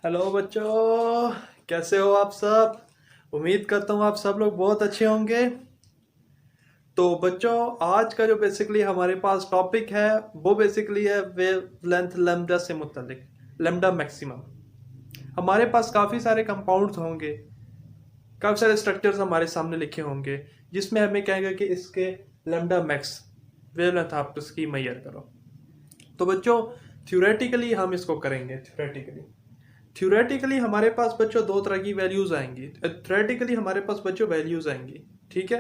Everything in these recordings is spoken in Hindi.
हेलो बच्चों, कैसे हो आप सब। उम्मीद करता हूँ आप सब लोग बहुत अच्छे होंगे। तो बच्चों, आज का जो बेसिकली हमारे पास टॉपिक है वो बेसिकली है वेवलेंथ लैम्डा से मुतालिक, लैम्डा मैक्सिमम। हमारे पास काफ़ी सारे कंपाउंड्स होंगे, काफ़ी सारे स्ट्रक्चर्स हमारे सामने लिखे होंगे जिसमें हमें कहेंगे कि इसके लैम्डा मैक्स वेवलेंथ आप इसकी मैयर करो। तो बच्चों, थ्योरेटिकली हम इसको करेंगे। थ्योरेटिकली हमारे पास बच्चों दो तरह की वैल्यूज आएंगी। थ्योरेटिकली हमारे पास बच्चों वैल्यूज आएंगी, ठीक है।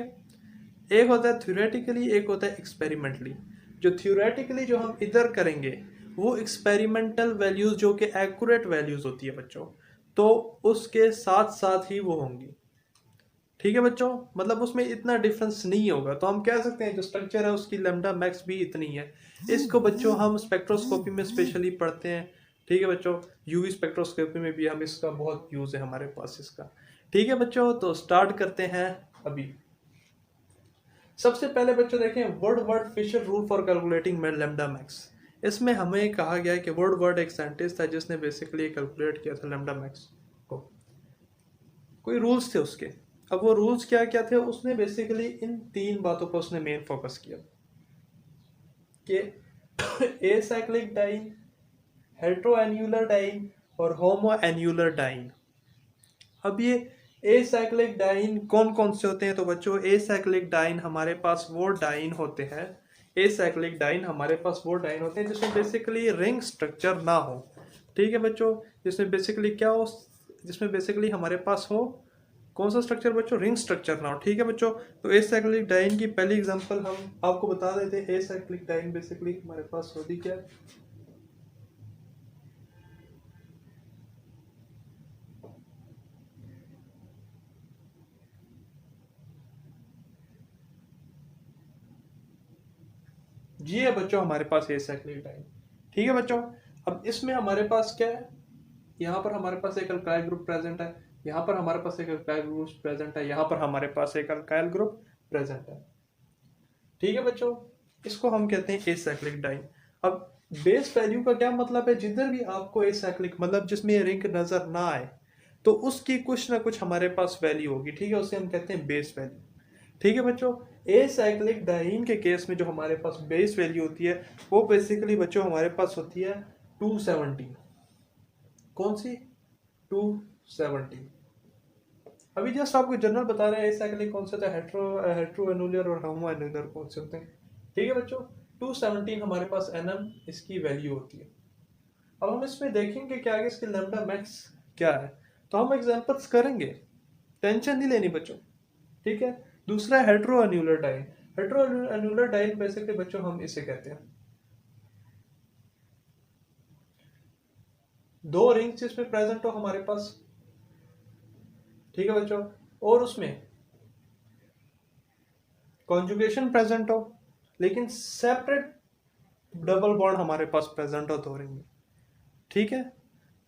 एक होता है थ्योरेटिकली, एक होता है एक्सपेरिमेंटली। जो थ्योरेटिकली जो हम इधर करेंगे वो एक्सपेरिमेंटल वैल्यूज जो कि एक्यूरेट वैल्यूज होती है बच्चों, तो उसके साथ साथ ही वो होंगी, ठीक है बच्चों। मतलब उसमें इतना डिफरेंस नहीं होगा। तो हम कह सकते हैं जो स्ट्रक्चर है उसकी लैम्डा मैक्स भी इतनी है। इसको बच्चों हम स्पेक्ट्रोस्कोपी में स्पेशली पढ़ते हैं, ठीक है बच्चों। यूवी स्पेक्ट्रोस्कोपी में भी हम इसका बहुत यूज है हमारे पास इसका, ठीक है बच्चों। तो स्टार्ट करते हैं अभी। सबसे पहले बच्चों देखें Woodward Fieser rule for calculating lambda max. इसमें हमें कहा गया है कि वर्ड एक साइंटिस्ट था जिसने बेसिकली कैलकुलेट किया था लैम्डा मैक्स को। कोई रूल्स थे उसके। अब वो रूल्स क्या क्या थे, उसने बेसिकली इन तीन बातों पर उसने मेन फोकस किया कि एसाइक्लिक डाइन, हेट्रोएन्युलर डाइन और होमोएन्युलर डाइन। अब ये एसाइक्लिक डाइन कौन कौन से होते हैं? तो बच्चों, एसाइक्लिक डाइन हमारे पास वो डाइन होते हैं, एसाइक्लिक डाइन हमारे पास वो डाइन होते हैं जिसमें बेसिकली रिंग स्ट्रक्चर ना हो, ठीक है बच्चों। जिसमें बेसिकली क्या हो, जिसमें बेसिकली हमारे पास हो कौन सा स्ट्रक्चर बच्चों, रिंग स्ट्रक्चर ना हो, ठीक है बच्चों। तो एसाइक्लिक डाइन की पहली एग्जांपल हम आपको बता देते हैं। एसाइक्लिक डाइन बेसिकली हमारे पास होती क्या है? जी है बच्चों, हमारे पास एसाइक्लिक डाइन, ठीक है बच्चों। अब इसमें हमारे पास क्या है, यहाँ पर हमारे पास एक अल्काइल ग्रुप प्रेजेंट है, यहाँ पर हमारे पास एक अल्काइल ग्रुप प्रेजेंट है, यहाँ पर हमारे पास एक अल्काइल ग्रुप प्रेजेंट है, ठीक है बच्चों। इसको हम कहते हैं एसाइक्लिक डाइन। अब बेस वैल्यू का क्या मतलब है? जिधर भी आपको एसाइक्लिक मतलब जिसमें रिंग नजर ना आए तो उसकी कुछ ना कुछ हमारे पास वैल्यू होगी, ठीक है। उसे हम कहते हैं बेस वैल्यू, ठीक है बच्चों। एसाइक्लिक डाइन के केस में जो हमारे पास बेस वैल्यू होती है वो बेसिकली बच्चों हमारे पास होती है 270। कौन सी? 270। अभी जस्ट आपको जनरल बता रहे हैं एसाइक्लिक कौन से होता है, हेट्रोएनुलर और होमोएनुलर कौन से होते हैं, ठीक है बच्चों। 217 हमारे पास एनएम इसकी वैल्यू होती है। अब हम इसमें देखेंगे कि आगे इसकी लैम्डा मैक्स क्या है, तो हम एग्जांपल्स करेंगे, टेंशन नहीं लेनी बच्चों, ठीक है। दूसरा हेट्रोएनुलर डाइन। हेट्रोएनुलर डाइन बेसिकली बच्चों हम इसे कहते हैं दो रिंग्स जिसमें प्रेजेंट हो हमारे पास, ठीक है बच्चों, और उसमें कॉन्जुगेशन प्रेजेंट हो, लेकिन सेपरेट डबल बॉन्ड हमारे पास प्रेजेंट हो दो रिंग में, ठीक है।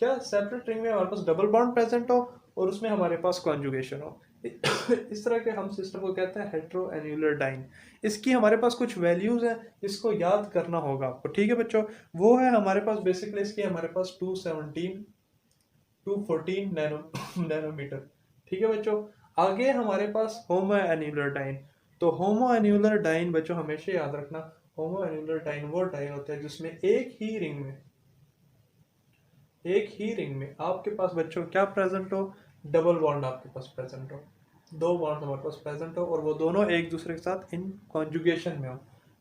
क्या सेपरेट रिंग में हमारे पास डबल बॉन्ड प्रेजेंट हो और उसमें हमारे पास कॉन्जुगेशन हो। इस तरह के हम सिस्टम को कहते हैं हेट्रोएन्युलर डाइन। इसकी हमारे पास कुछ वैल्यूज हैं, इसको याद करना होगा आपको, ठीक है बच्चों। वो है हमारे पास बेसिकली इसकी हमारे पास 217 214 नैनोमीटर, ठीक है बच्चों। आगे हमारे पास होमो एन्युलर डाइन। तो होमो एन्युलर डाइन बच्चों हमेशा याद रखना, होमो एन्युलर डाइन वो डाइन होता है जिसमें एक ही रिंग में आपके पास बच्चों क्या प्रेजेंट हो, डबल बॉन्ड आपके पास प्रेजेंट हो, दो बॉन्ड हमारे पास प्रेजेंट हो और वो दोनों एक दूसरे के साथ इन कॉन्जुगेशन में हो,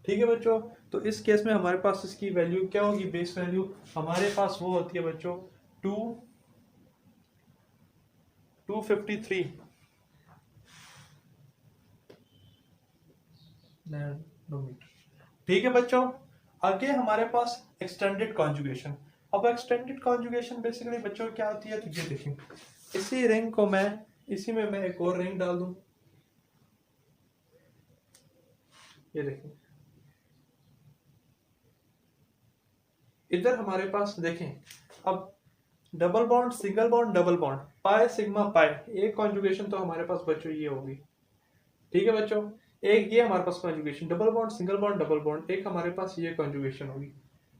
ठीक है बच्चों। तो इस केस में हमारे पास इसकी वैल्यू क्या होगी, बेस वैल्यू हमारे पास वो होती है बच्चों 253 नैनोमीटर, ठीक है बच्चों। आगे हमारे पास एक्सटेंडेड कॉन्जुगेशन। अब एक्सटेंडेड कॉन्जुगेशन बेसिकली बच्चों क्या होती है, तो ये देखिए, इसी रिंग को मैं इसी में मैं एक और रिंग डाल दूं, ये देखिए इधर हमारे पास देखें। अब double bond, single bond, double bond, pi sigma pi, एक कॉन्जुगेशन तो हमारे पास बच्चों ये होगी, ठीक है बच्चों। एक ये हमारे पास conjugation double bond, single bond, double bond, एक हमारे पास ये कॉन्जुगेशन होगी,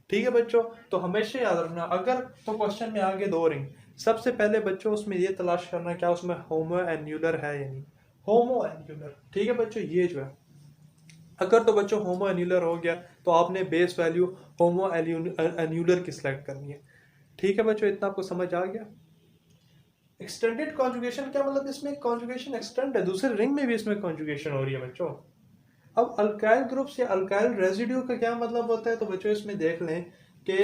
ठीक है बच्चों, तो हमेशा याद रखना अगर तो क्वेश्चन में आगे दो रिंग, सबसे पहले बच्चों उसमें ये तलाश करना क्या उसमें होमो एन्यूलर है या नहीं, होमो एन्यूलर। ठीक है बच्चों, ये जो है अगर तो बच्चों होमो एन्यूलर हो गया तो आपने बेस वैल्यू होमो एन्यूलर की सिलेक्ट करनी है। ठीक है बच्चों, इतना आपको समझ आ गया। एक्सटेंडेड कॉन्जुगेशन क्या मतलब, इसमें कॉन्जुगेशन एक्सटेंड है, दूसरे रिंग में भी इसमें कॉन्जुगेशन हो रही है बच्चों। अब अल्काइल ग्रुप्स या अल्काइल रेजिड्यू का क्या मतलब होता है, तो बच्चों इसमें देख लें कि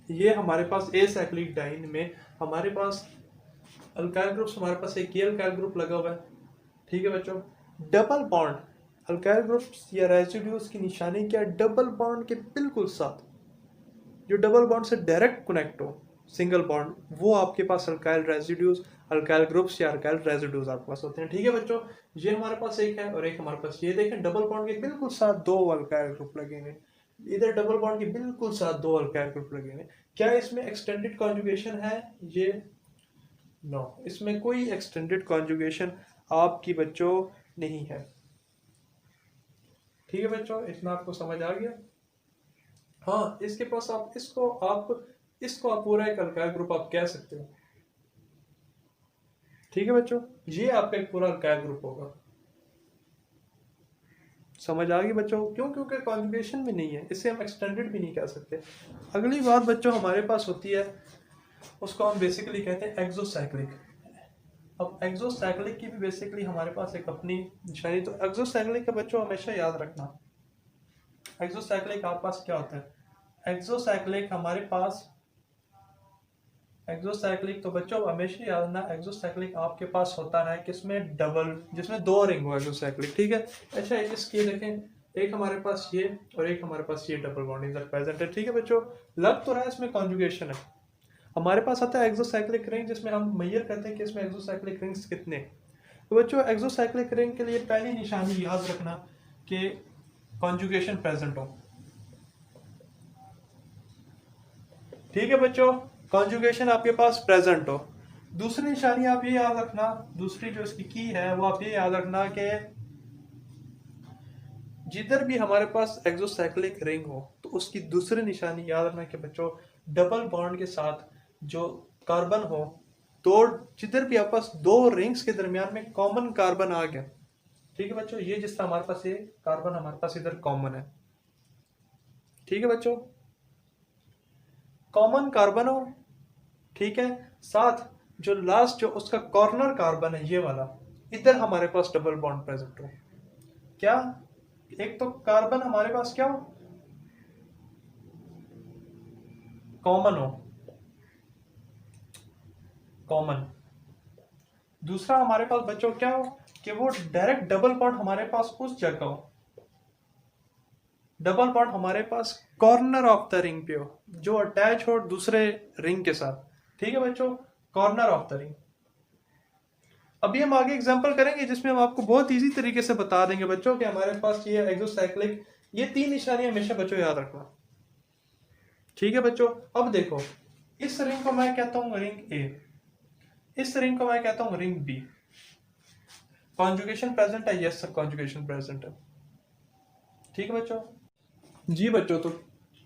ये हमारे पास एसाइक्लिक डाइन में हमारे पास अल्काइल ग्रुप्स, हमारे पास एक ये अल्काइल ग्रुप लगा हुआ है। ठीक है बच्चों, डबल बॉन्ड अल्काइल ग्रुप्स या रेजिड्यूज की निशानी क्या, डबल बॉन्ड के बिल्कुल साथ जो डबल बॉन्ड से डायरेक्ट कनेक्ट हो, सिंगल बॉन्ड, वो आपके पास अल्काइल रेजिड्यूज, अल्काइल ग्रुप्स या अल्काइल रेजिड्यूज आपके पास होते हैं। ठीक है बच्चों, ये हमारे पास एक है और एक हमारे पास ये देखें डबल बॉन्ड के बिल्कुल साथ दो अल्काइल ग्रुप लगे हुए, इधर डबल बॉन्ड के बिल्कुल साथ दो अल्काइल ग्रुप लगे हुए। क्या इसमें एक्सटेंडेड कॉन्जुगेशन है, ये नो, इसमें कोई एक्सटेंडेड कॉन्जुगेशन आपकी बच्चों नहीं है। ठीक है बच्चों, इतना आपको समझ आ गया। हाँ, इसके पास आप इसको आप पूरा एक अल्काइल ग्रुप आप कह सकते हो। ठीक है बच्चों, ये आपका एक पूरा अल्काइल ग्रुप होगा। समझ आ गई बच्चों, क्यों, क्योंकि कॉन्जुगेशन में नहीं है, इससे हम एक्सटेंडेड भी नहीं कह सकते। अगली बात बच्चों हमारे पास होती है, उसको हम बेसिकली कहते हैं एक्सोसाइक्लिक। अब एक्सोसाइक्लिक की भी बेसिकली हमारे पास एक अपनी निशानी, तो एक्सोसाइक्लिक का बच्चों हमेशा याद रखना, एक्सोसाइक्लिक आपके पास क्या होता है, एक्सोसाइक्लिक हमारे पास एक्सोसाइक्लिक तो बच्चों हमेशा याद रखना, एक्सोसाइक्लिक आपके पास होता है किसमें, डबल, जिसमें दो रिंग हो एक्सोसाइक्लिक। ठीक है, अच्छा इसकी देखें, एक हमारे पास ये और एक हमारे पास ये डबल बॉन्डिंग प्रेजेंट है। ठीक है बच्चों, लग तो रहा है इसमें कॉन्जुगेशन है। हमारे पास आता है एक्सोसाइक्लिक रिंग, जिसमें हम मेजर करते हैं कि इसमें एक्सोसाइक्लिक रिंग्स कितने। तो बच्चों एक्सोसाइक्लिक रिंग के लिए पहली निशानी याद रखना कि कॉन्जुगेशन प्रेजेंट हो। ठीक है बच्चों, कॉन्जुगेशन आपके पास प्रेजेंट हो। दूसरी निशानी आप ये याद रखना, दूसरी जो इसकी की है वो आप ये याद रखना कि जिधर भी हमारे पास एक्सोसाइक्लिक रिंग हो तो उसकी दूसरी निशानी याद रखना कि बच्चों डबल बॉन्ड के साथ जो कार्बन हो, तो जिधर भी आपस दो रिंग्स के दरमियान में कॉमन कार्बन आ गया। ठीक है बच्चों, ये जिसका हमारे पास ये कार्बन हमारे पास इधर कॉमन है। ठीक है बच्चों, कॉमन कार्बन हो, ठीक है, साथ जो लास्ट जो उसका कॉर्नर कार्बन है ये वाला, इधर हमारे पास डबल बॉन्ड प्रेजेंट हो। क्या, एक तो कार्बन हमारे पास क्या हो, कॉमन हो, कॉमन। दूसरा हमारे पास बच्चों क्या हो कि वो डायरेक्ट डबल बॉन्ड हमारे पास उस जगह हो, डबल बॉन्ड हमारे पास कॉर्नर ऑफ द रिंग पे हो, जो अटैच हो दूसरे रिंग के साथ। ठीक है बच्चों, कॉर्नर ऑफ द रिंग। अभी हम आगे एग्जांपल करेंगे जिसमें हम आपको बहुत इजी तरीके से बता देंगे बच्चों कि हमारे पास ये एक्सोसाइक्लिक, ये तीन निशानियां हमेशा बच्चों याद रखना। ठीक है बच्चों, अब देखो, इस रिंग को मैं कहता हूं रिंग ए, इस रिंग को मैं कहता हूं रिंग बी। कॉन्जुगेशन प्रेजेंट है, यस सर कॉन्जुगेशन प्रेजेंट है। ठीक है बच्चों, जी बच्चों, तो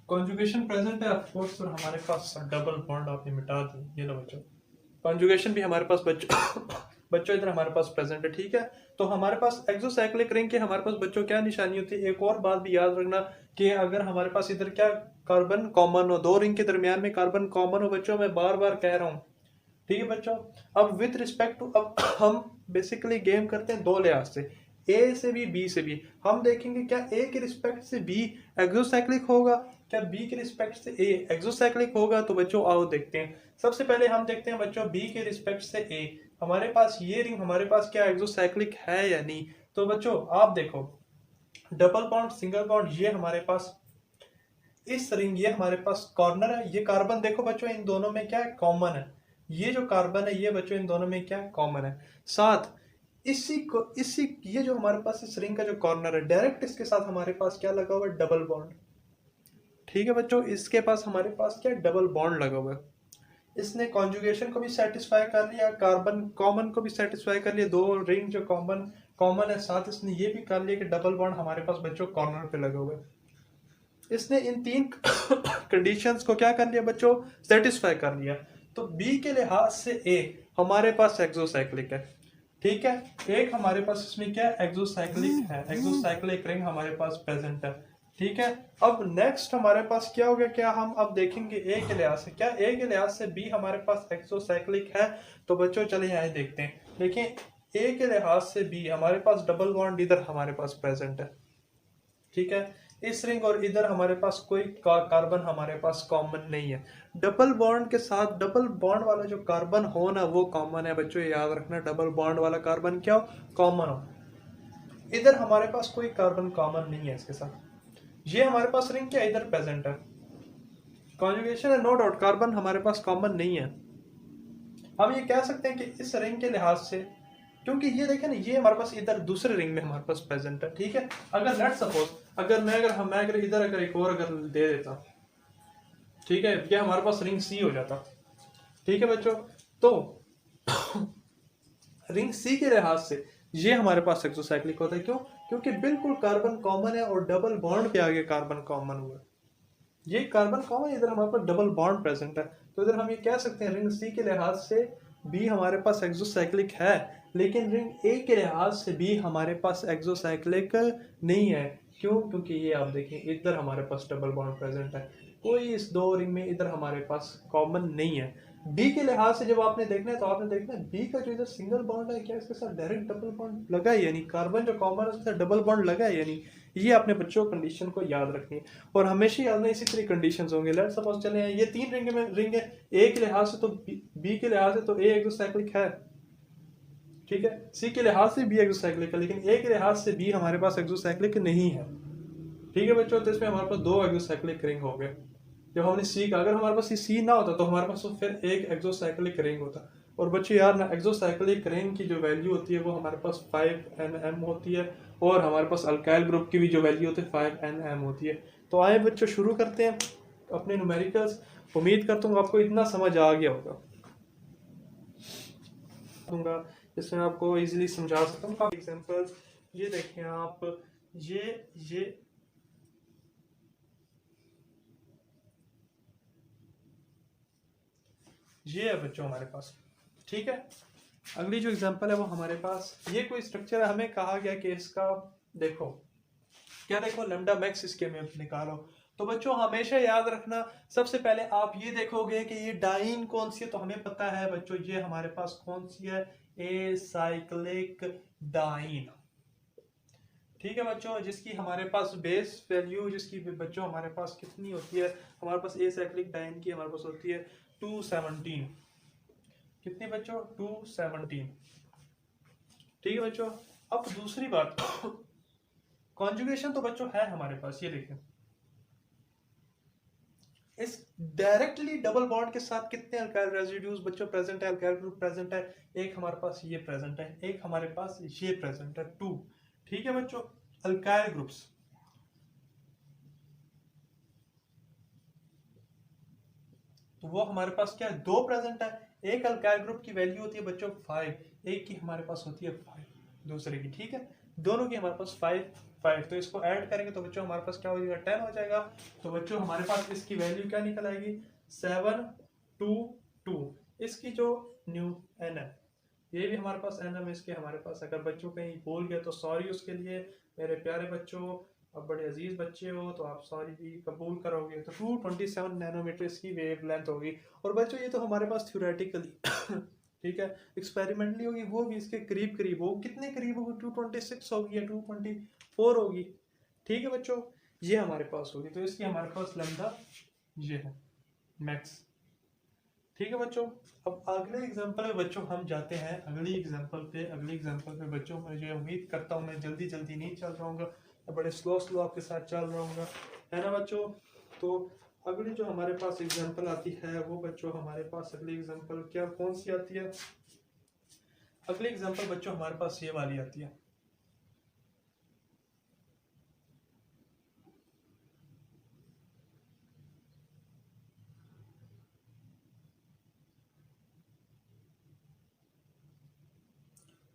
कॉन्जुगेशन प्रेजेंट है ऑफ कोर्स, और हमारे पास डबल बॉन्ड आपने मिटा दी, ये लो बच्चों, कॉन्जुगेशन भी हमारे पास बच्चों बच्चों इधर हमारे पास प्रेजेंट है। ठीक है, तो हमारे पास एक्सोसाइक्लिक रिंग के हमारे पास बच्चों क्या निशानी होती है, एक और बात भी याद रखना कि अगर हमारे पास इधर क्या कार्बन कॉमन हो, दो रिंग के दरमियान में कार्बन कॉमन हो बच्चों, मैं बार बार कह रहा हूँ। ठीक है बच्चों, अब विथ रिस्पेक्ट टू, अब हम बेसिकली गेम करते हैं दो लिहाज से, ए से भी बी से भी। हम देखेंगे क्या ए के रिस्पेक्ट से बी एक्सोसाइक्लिक होगा, क्या बी के रिस्पेक्ट से ए एक्सोसाइक्लिक होगा। तो बच्चों आओ देखते हैं, सबसे पहले हम देखते हैं बच्चों बी के रिस्पेक्ट से ए, हमारे पास ये रिंग हमारे पास क्या एक्सोसाइक्लिक है या नहीं। तो बच्चों आप देखो, डबल बॉन्ड सिंगल बॉन्ड ये हमारे पास, इस रिंग ये हमारे पास कॉर्नर है, ये कार्बन देखो बच्चों इन दोनों में क्या है, कॉमन है। ये जो कार्बन है ये बच्चों इन दोनों में क्या है, कॉमन है। साथ इसी ये जो हमारे पास इस रिंग का जो कॉर्नर है, डायरेक्ट इसके साथ हमारे पास क्या लगा हुआ है, डबल बॉन्ड। ठीक है बच्चों, इसके पास हमारे पास क्या डबल बॉन्ड लगा हुआ है। इसने कॉन्जुगेशन को भी सेटिस्फाई कर लिया, कार्बन कॉमन को भी सेटिस्फाई कर लिया, दो रिंग जो कॉमन कॉमन है, साथ इसने ये भी कर लिया कि डबल बॉन्ड हमारे पास बच्चों कॉर्नर पे लगा हुआ है। इसने इन तीन कंडीशंस को क्या कर लिया बच्चों, सेटिस्फाई कर लिया। तो बी के लिहाज से ए हमारे पास एक्सोसाइक्लिक है, ठीक है। एक हमारे पास इसमें क्या एक्सोसाइक्लिक है, एक्सोसाइक्लिक रिंग हमारे पास प्रेजेंट है, ठीक है। अब नेक्स्ट हमारे पास क्या हो गया, क्या हम अब देखेंगे ए के लिहाज से, क्या ए के लिहाज से बी हमारे पास एक्सोसाइक्लिक है। तो बच्चों चलिए यहाँ देखते हैं, देखिए ए के लिहाज से बी हमारे पास डबल बॉन्ड इधर हमारे पास प्रेजेंट है, ठीक है। इस रिंग और इधर हमारे पास कोई कार्बन हमारे पास कॉमन नहीं है। डबल बॉन्ड के साथ डबल बॉन्ड वाला जो कार्बन हो ना वो कॉमन है बच्चों, याद रखना, डबल बॉन्ड वाला कार्बन क्या हो, कॉमन हो। इधर हमारे पास कोई कार्बन कॉमन नहीं है इसके साथ, ये हमारे पास रिंग क्या इधर प्रेजेंट है, कॉन्जुगेशन है नो डाउट, कार्बन हमारे पास कॉमन नहीं है। हम ये कह सकते हैं कि इस रिंग के लिहाज से, क्योंकि ये देखें ना ये हमारे पास इधर दूसरे रिंग में हमारे पास प्रेजेंट है, ठीक है। अगर लेट सपोज अगर मैं अगर इधर अगर एक और अगर दे देता, ठीक है, ये हमारे पास रिंग सी हो जाता, ठीक है बच्चों। तो रिंग सी के लिहाज से ये हमारे पास एक्सोसाइक्लिक होता है, क्यों, क्योंकि बिल्कुल कार्बन कॉमन है और डबल बॉन्ड के आगे कार्बन कॉमन हुआ, ये कार्बन कॉमन, इधर हमारे पास डबल बॉन्ड प्रेजेंट है। तो इधर हम ये कह सकते हैं रिंग सी के लिहाज से बी हमारे पास एक्सोसाइक्लिक है, लेकिन रिंग ए के लिहाज से बी हमारे पास एक्सोसाइक्लिक नहीं है। क्यों, क्योंकि ये आप देखें इधर हमारे पास डबल बॉन्ड प्रेजेंट है, कोई इस दो रिंग में इधर हमारे पास कॉमन नहीं है। बी के लिहाज से जब आपने देखना है तो आपने देखना है बी का जो इधर सिंगल बॉन्ड है क्या इसके साथ डायरेक्ट डबल बॉन्ड लगा है, यानी कार्बन जो कॉमन है उसके साथ डबल बॉन्ड लगा है, यानी ये आपने बच्चों कंडीशन को याद रखनी है और हमेशा याद रखना, इसी तरह कंडीशंस होंगे। लेट्स सपोज चले ये तीन रिंग है, ए के लिहाज से तो बी के लिहाज से तो ए एक्सोसाइक्लिक है, ठीक है। सी के लिहाज से बी एक्सोसाइक्लिक है, लेकिन ए के लिहाज से बी हमारे पास एक्सोसाइक्लिक नहीं है, ठीक है बच्चों। तो इसमें हमारे पास दो एक्सोसाइक्लिक रिंग हो गए। जब हमने सी का, अगर हमारे पास सी ना होता तो हमारे पास तो फिर एक एक्सोसाइक्लिक रिंग होता। और बच्चों यार ना, एक्सोसाइक्लिक रिंग की जो वैल्यू होती है वो हमारे पास 5 nm होती है, और हमारे पास अल्काइल ग्रुप की भी जो वैल्यू होती है 5 nm होती है। तो आए बच्चों शुरू करते हैं अपने न्यूमेरिकल्स। उम्मीद करता हूँ आपको इतना समझ आ गया होगा, जिसमें आपको इजीली समझा सकता हूँ। एग्जांपल्स ये देखें आप, ये ये है बच्चों हमारे पास, ठीक है। अगली जो एग्जांपल है वो हमारे पास, ये कोई स्ट्रक्चर है, हमें कहा गया कि इसका देखो क्या, देखो लैम्डा मैक्स इसके में निकालो। तो बच्चों हमेशा याद रखना, सबसे पहले आप ये देखोगे कि ये डाइन कौन सी है, तो हमें पता है बच्चों ये हमारे पास कौन सी है, ए साइक्लिक डाइन, ठीक है बच्चों, जिसकी हमारे पास बेस वैल्यू जिसकी बच्चों हमारे पास कितनी होती है, हमारे पास ए साइक्लिक डाइन की हमारे पास होती है 217, कितनी बच्चों 217, ठीक है बच्चों। अब दूसरी बात कॉन्जुगेशन तो बच्चों है हमारे पास, ये देखें इस डायरेक्टली डबल बॉन्ड के साथ कितने अल्काइल रेसिड्यूज बच्चों प्रेजेंट है, अल्काइल ग्रुप प्रेजेंट है, एक हमारे पास ये प्रेजेंट है, एक हमारे पास ये प्रेजेंट है 2, ठीक है बच्चों। अल्काइल ग्रुप्स तो वो हमारे पास क्या है, दो प्रेजेंट है, एक अल्काइल ग्रुप की वैल्यू होती है बच्चों 5, एक की हमारे पास होती है 5 दूसरे की, ठीक है, दोनों की हमारे पास 5 तो इसको ऐड करेंगे तो बच्चों हमारे पास क्या हो जाएगा 10 हो जाएगा। तो बच्चों हमारे पास इसकी वैल्यू क्या निकल आएगी 722, इसकी जो न्यू एन है, ये भी हमारे पास एन एम इसके हमारे पास, अगर बच्चों कहीं भूल गए तो सॉरी उसके लिए मेरे प्यारे बच्चों, अब बड़े अजीज बच्चे हो तो आप सॉरी भी कबूल करोगे। तो 227 नैनोमीटर इसकी वेव लेंथ होगी। और बच्चों ये तो हमारे पास थ्योरेटिकली ठीक है, एक्सपेरिमेंटली होगी, वो भी इसके करीब करीब होगी, कितने करीब होगी 226 होगी या 224 होगी, ठीक है बच्चों, ये हमारे पास होगी। तो इसकी हमारे पास लैम्डा ये है मैक्स, ठीक है बच्चों। अब अगले एग्जांपल में बच्चों हम जाते हैं अगली एग्जांपल पे बच्चों, मुझे उम्मीद करता हूँ मैं जल्दी जल्दी नहीं चल रहा हूँ, बड़े स्लो आपके साथ चल रहा हूँ, है ना बच्चों। तो अगली जो हमारे पास एग्जांपल आती है वो बच्चों हमारे पास अगली एग्जांपल क्या कौन सी आती है, अगली एग्जांपल बच्चों हमारे पास ये वाली आती है।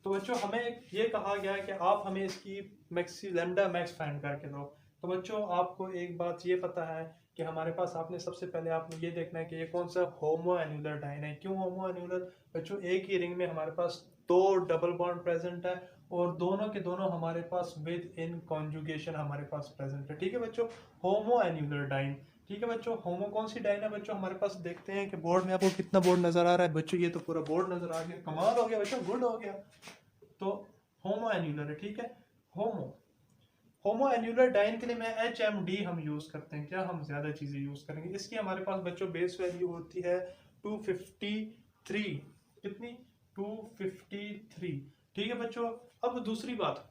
तो बच्चों हमें ये कहा गया है कि आप हमें इसकी मैक्सी लैम्डा मैक्स फाइंड करके दो। तो बच्चों आपको एक बात ये पता है कि हमारे पास आपने सबसे पहले आपने ये देखना है कि ये कौन सा होमो एन्युलर डाइन है। क्यों होमो एन्युलर? बच्चों एक ही रिंग में हमारे पास दो डबल बॉन्ड प्रेजेंट है और दोनों के दोनों हमारे पास विद इन कॉन्जुगेशन हमारे पास प्रेजेंट है। ठीक है बच्चों, होमो एन्युलर डाइन। ठीक है बच्चों, होमो कौन सी डाइन है बच्चों? हमारे पास देखते हैं कि बोर्ड में आपको कितना बोर्ड नजर आ रहा है बच्चों। ये तो पूरा बोर्ड नजर आ गया, कमाल हो गया बच्चों, गुड हो गया। तो होमो एन्युलर है। ठीक है, होमो होमो एन्युलर डाइन के लिए मैं HMD हम यूज करते हैं। क्या हम ज्यादा चीजें यूज करेंगे? इसकी हमारे पास बच्चों बेस वैल्यू होती है 253। कितनी? 253। ठीक है बच्चों, अब दूसरी बात,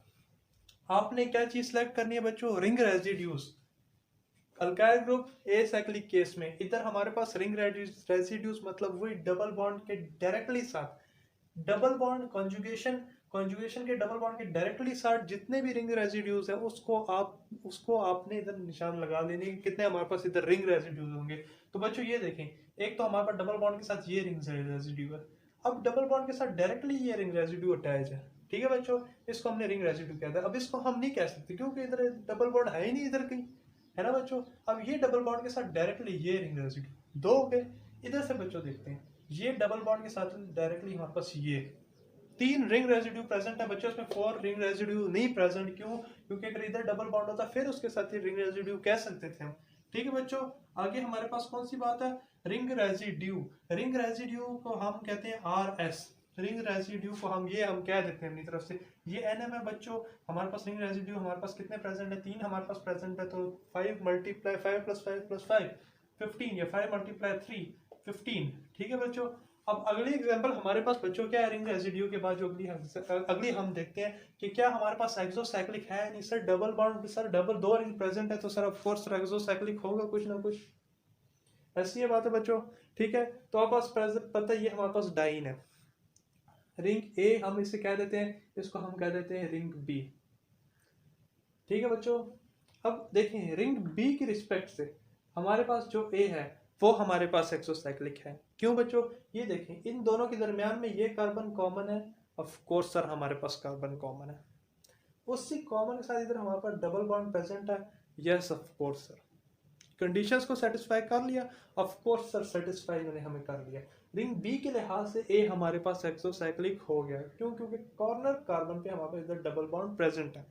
आपने क्या चीज सेलेक्ट करनी है बच्चों? Ring residues. Alkyl group acyclic case में इधर हमारे पास रिंग रेजिड्यूज मतलब वही डबल बॉन्ड के डायरेक्टली साथ डबल बॉन्ड कॉन्जुगेशन के डबल बॉन्ड के डायरेक्टली साथ जितने भी रिंग रेजिड्यूज है उसको आपने इधर निशान लगा लेने कि कितने हमारे पास इधर रिंग रेजिड्यूज होंगे। तो बच्चों ये देखें, एक तो हमारे पास डबल बॉन्ड के साथ ये रिंग रेजिड्यू है, अब डबल बॉन्ड के साथ डायरेक्टली ये रिंग रेजिड्यू अटैच है। ठीक है बच्चों, इसको हमने रिंग रेजिड्यू कहते हैं। अब इसको हम नहीं कह सकते क्योंकि इधर डबल बॉन्ड है ही नहीं इधर कहीं, है ना बच्चों। अब ये डबल बॉन्ड के साथ डायरेक्टली ये रिंग रेजिड्यू दो हो गए। इधर से बच्चों देखते हैं, ये डबल बॉन्ड के साथ डायरेक्टली हमारे पास ये तीन रिंग रेजिड्यू प्रेजेंट है बच्चों, उसमें 4 रिंग रेजिड्यू नहीं प्रेजेंट। क्यों? क्योंकि अगर इधर डबल बॉन्ड होता फिर उसके साथ ही रिंग रेजिड्यू कह सकते थे हम। ठीक है बच्चों, आगे हमारे पास कौन सी बात है? Ring residue. रिंग रेजिड्यू को हम कहते हैं RS। रिंग रेजिड्यू को हम कह देते हैं अपनी तरफ से, ये NM है बच्चों। हमारे पास रिंग रेजिड्यू हमारे पास कितने प्रेजेंट है? 3 हमारे पास प्रेजेंट है। तो 5 मल्टीप्लाई 5 प्लस 5 प्लस 5 15 या 5 मल्टीप्लाई 3 15। ठीक है बच्चों, अब अगली एग्जांपल हमारे पास बच्चों क्या है? रिंग रेजिड्यू के बाद जो अगली हम देखते हैं कि क्या हमारे पास एक्सोसाइक्लिक है? नहीं sir, double bond sir, double दो रिंग प्रेजेंट है तो सर ऑफ कोर्स एक्सोसाइक्लिक होगा कुछ ना कुछ, ऐसी ये बात है बच्चों। ठीक है, तो आप पास पता है ये हमारे पास डाइन है। रिंग ए हम इसे कह देते हैं, इसको हम कह देते हैं रिंग बी। ठीक है बच्चों, अब देखें रिंग बी की रिस्पेक्ट से हमारे पास जो ए है वो हमारे पास एक्सोसाइक्लिक है। क्यों बच्चों? ये देखें, इन दोनों के दरमियान में ये कार्बन कॉमन है। ऑफ कोर्स सर हमारे पास कार्बन कॉमन है, उसी कॉमन के साथ इधर हमारे पास डबल बॉन्ड प्रेजेंट है। Yes of course sir, conditions को सेटिस्फाई कर लिया। ऑफ कोर्स सर सेटिस्फाई इन्होंने हमें कर लिया। रिंग बी के लिहाज से ए हमारे पास एक्सोसाइक्लिक हो गया। क्यों? क्योंकि कॉर्नर कार्बन पे हमारे पास इधर डबल बॉन्ड प्रेजेंट है।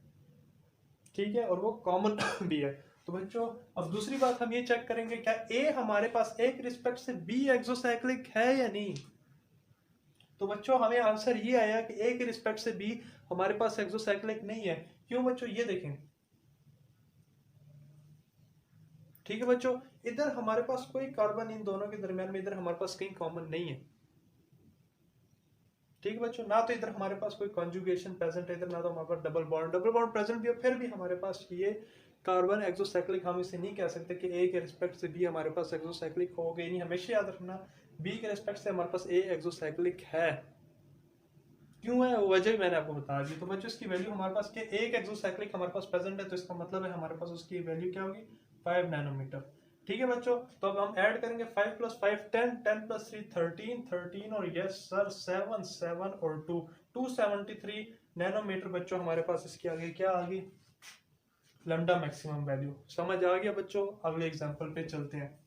ठीक है, और वो कॉमन भी है। तो बच्चों अब दूसरी बात हम ये चेक करेंगे, क्या ए हमारे पास ए के रिस्पेक्ट से बी एक्सोसाइक्लिक है या नहीं। तो बच्चों हमें आंसर ये आया कि ए के रिस्पेक्ट से बी हमारे पास एक्सोसाइक्लिक नहीं है। क्यों बच्चों? ये देखें, ठीक है बच्चों, इधर हमारे पास कोई कार्बन इन दोनों के दरमियान में इधर हमारे पास कहीं कॉमन नहीं है। ठीक है बच्चों, ना तो इधर हमारे पास कोई कॉन्जुगेशन प्रेजेंट है इधर, ना तो हमारे पास डबल बॉन्ड प्रेजेंट भी है, फिर भी हमारे पास ये कार्बन एक्सोसाइक्लिक हम इसे नहीं कह सकते कि ए के रिस्पेक्ट से बी हमारे पास एक्सोसाइक्लिक हो गई नहीं। हमेशा याद रखना बी के रिस्पेक्ट से हमारे पास ए एक्सोसाइक्लिक है। क्यों है वो वजह मैंने आपको बता दी। तो बच्चों इसकी वैल्यू हमारे पास के एक एक्सोसाइक्लिक हमारे पास प्रेजेंट है, तो इसका मतलब है हमारे पास उसकी वैल्यू क्या होगी? 5 नैनोमीटर। ठीक है बच्चों, तो अब हम ऐड करेंगे 5 प्लस 5 10, 10 प्लस 3 13, 13 और यस सर 7, 7 और 2 273 नैनोमीटर। बच्चों हमारे पास इसकी आगे क्या आ गई? Lambda maximum value. समझ आ गया बच्चों? अगले एग्जांपल पे चलते हैं।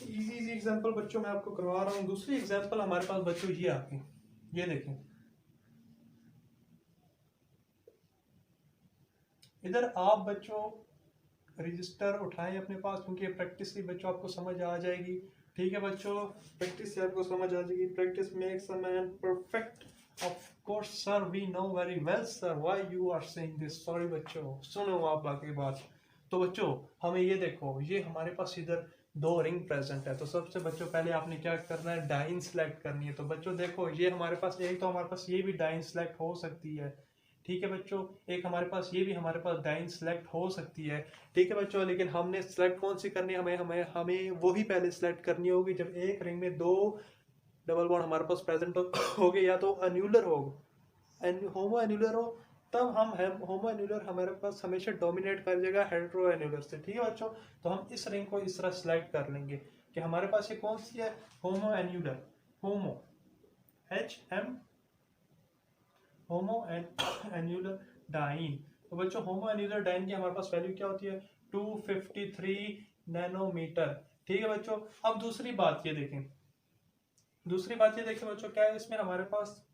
इजी एग्जांपल बच्चों मैं आपको करवा रहा हूँ। दूसरी एग्जांपल हमारे पास बच्चों ये आ गई, ये देखें इधर आप बच्चों रजिस्टर उठाएं अपने पास, क्योंकि प्रैक्टिस से बच्चों आपको समझ आ जाएगी। ठीक है बच्चों, प्रैक्टिस से आपको समझ आ जाएगी। Practice makes a man perfect. Of course sir we know very well sir why you are saying this. Sorry बच्चों, सुनो आप बाकी बात। तो बच्चों हमें ये देखो, ये हमारे पास इधर दो रिंग प्रेजेंट है। तो सबसे बच्चों पहले आपने क्या करना है? डाइन सेलेक्ट करनी है। तो बच्चों देखो ये हमारे पास एक, तो हमारे पास ये भी डाइन सेलेक्ट हो सकती है। ठीक है बच्चों, एक हमारे पास ये भी हमारे पास डाइन सेलेक्ट हो सकती है। ठीक है बच्चों, लेकिन हमने सेलेक्ट कौन सी करनी है? हमें हमें हमें वही पहले सेलेक्ट करनी होगी जब एक रिंग में दो डबल बॉन्ड हमारे पास प्रेजेंट हो गए, या तो अन्यूलर हो, होमो एन्यूलर हो, तब हम होमो एन्यूलर हमारे पास हमेशा डोमिनेट कर जाएगा हेटेरो एन्यूलर से। ठीक है बच्चों, तो हम इस रिंग को इस तरह सेलेक्ट कर लेंगे कि हमारे पास ये कौन सी है? होमो एन्यूलर। होमो HM होमो एन्यूलर डाइन। तो बच्चों होमो एन्यूलर डाइन की हमारे पास वैल्यू क्या होती है 253 नैनोमीटर। ठीक है बच्चों, अब दूसरी बात ये देखें बच्चों, क्या है इसमें हमारे पास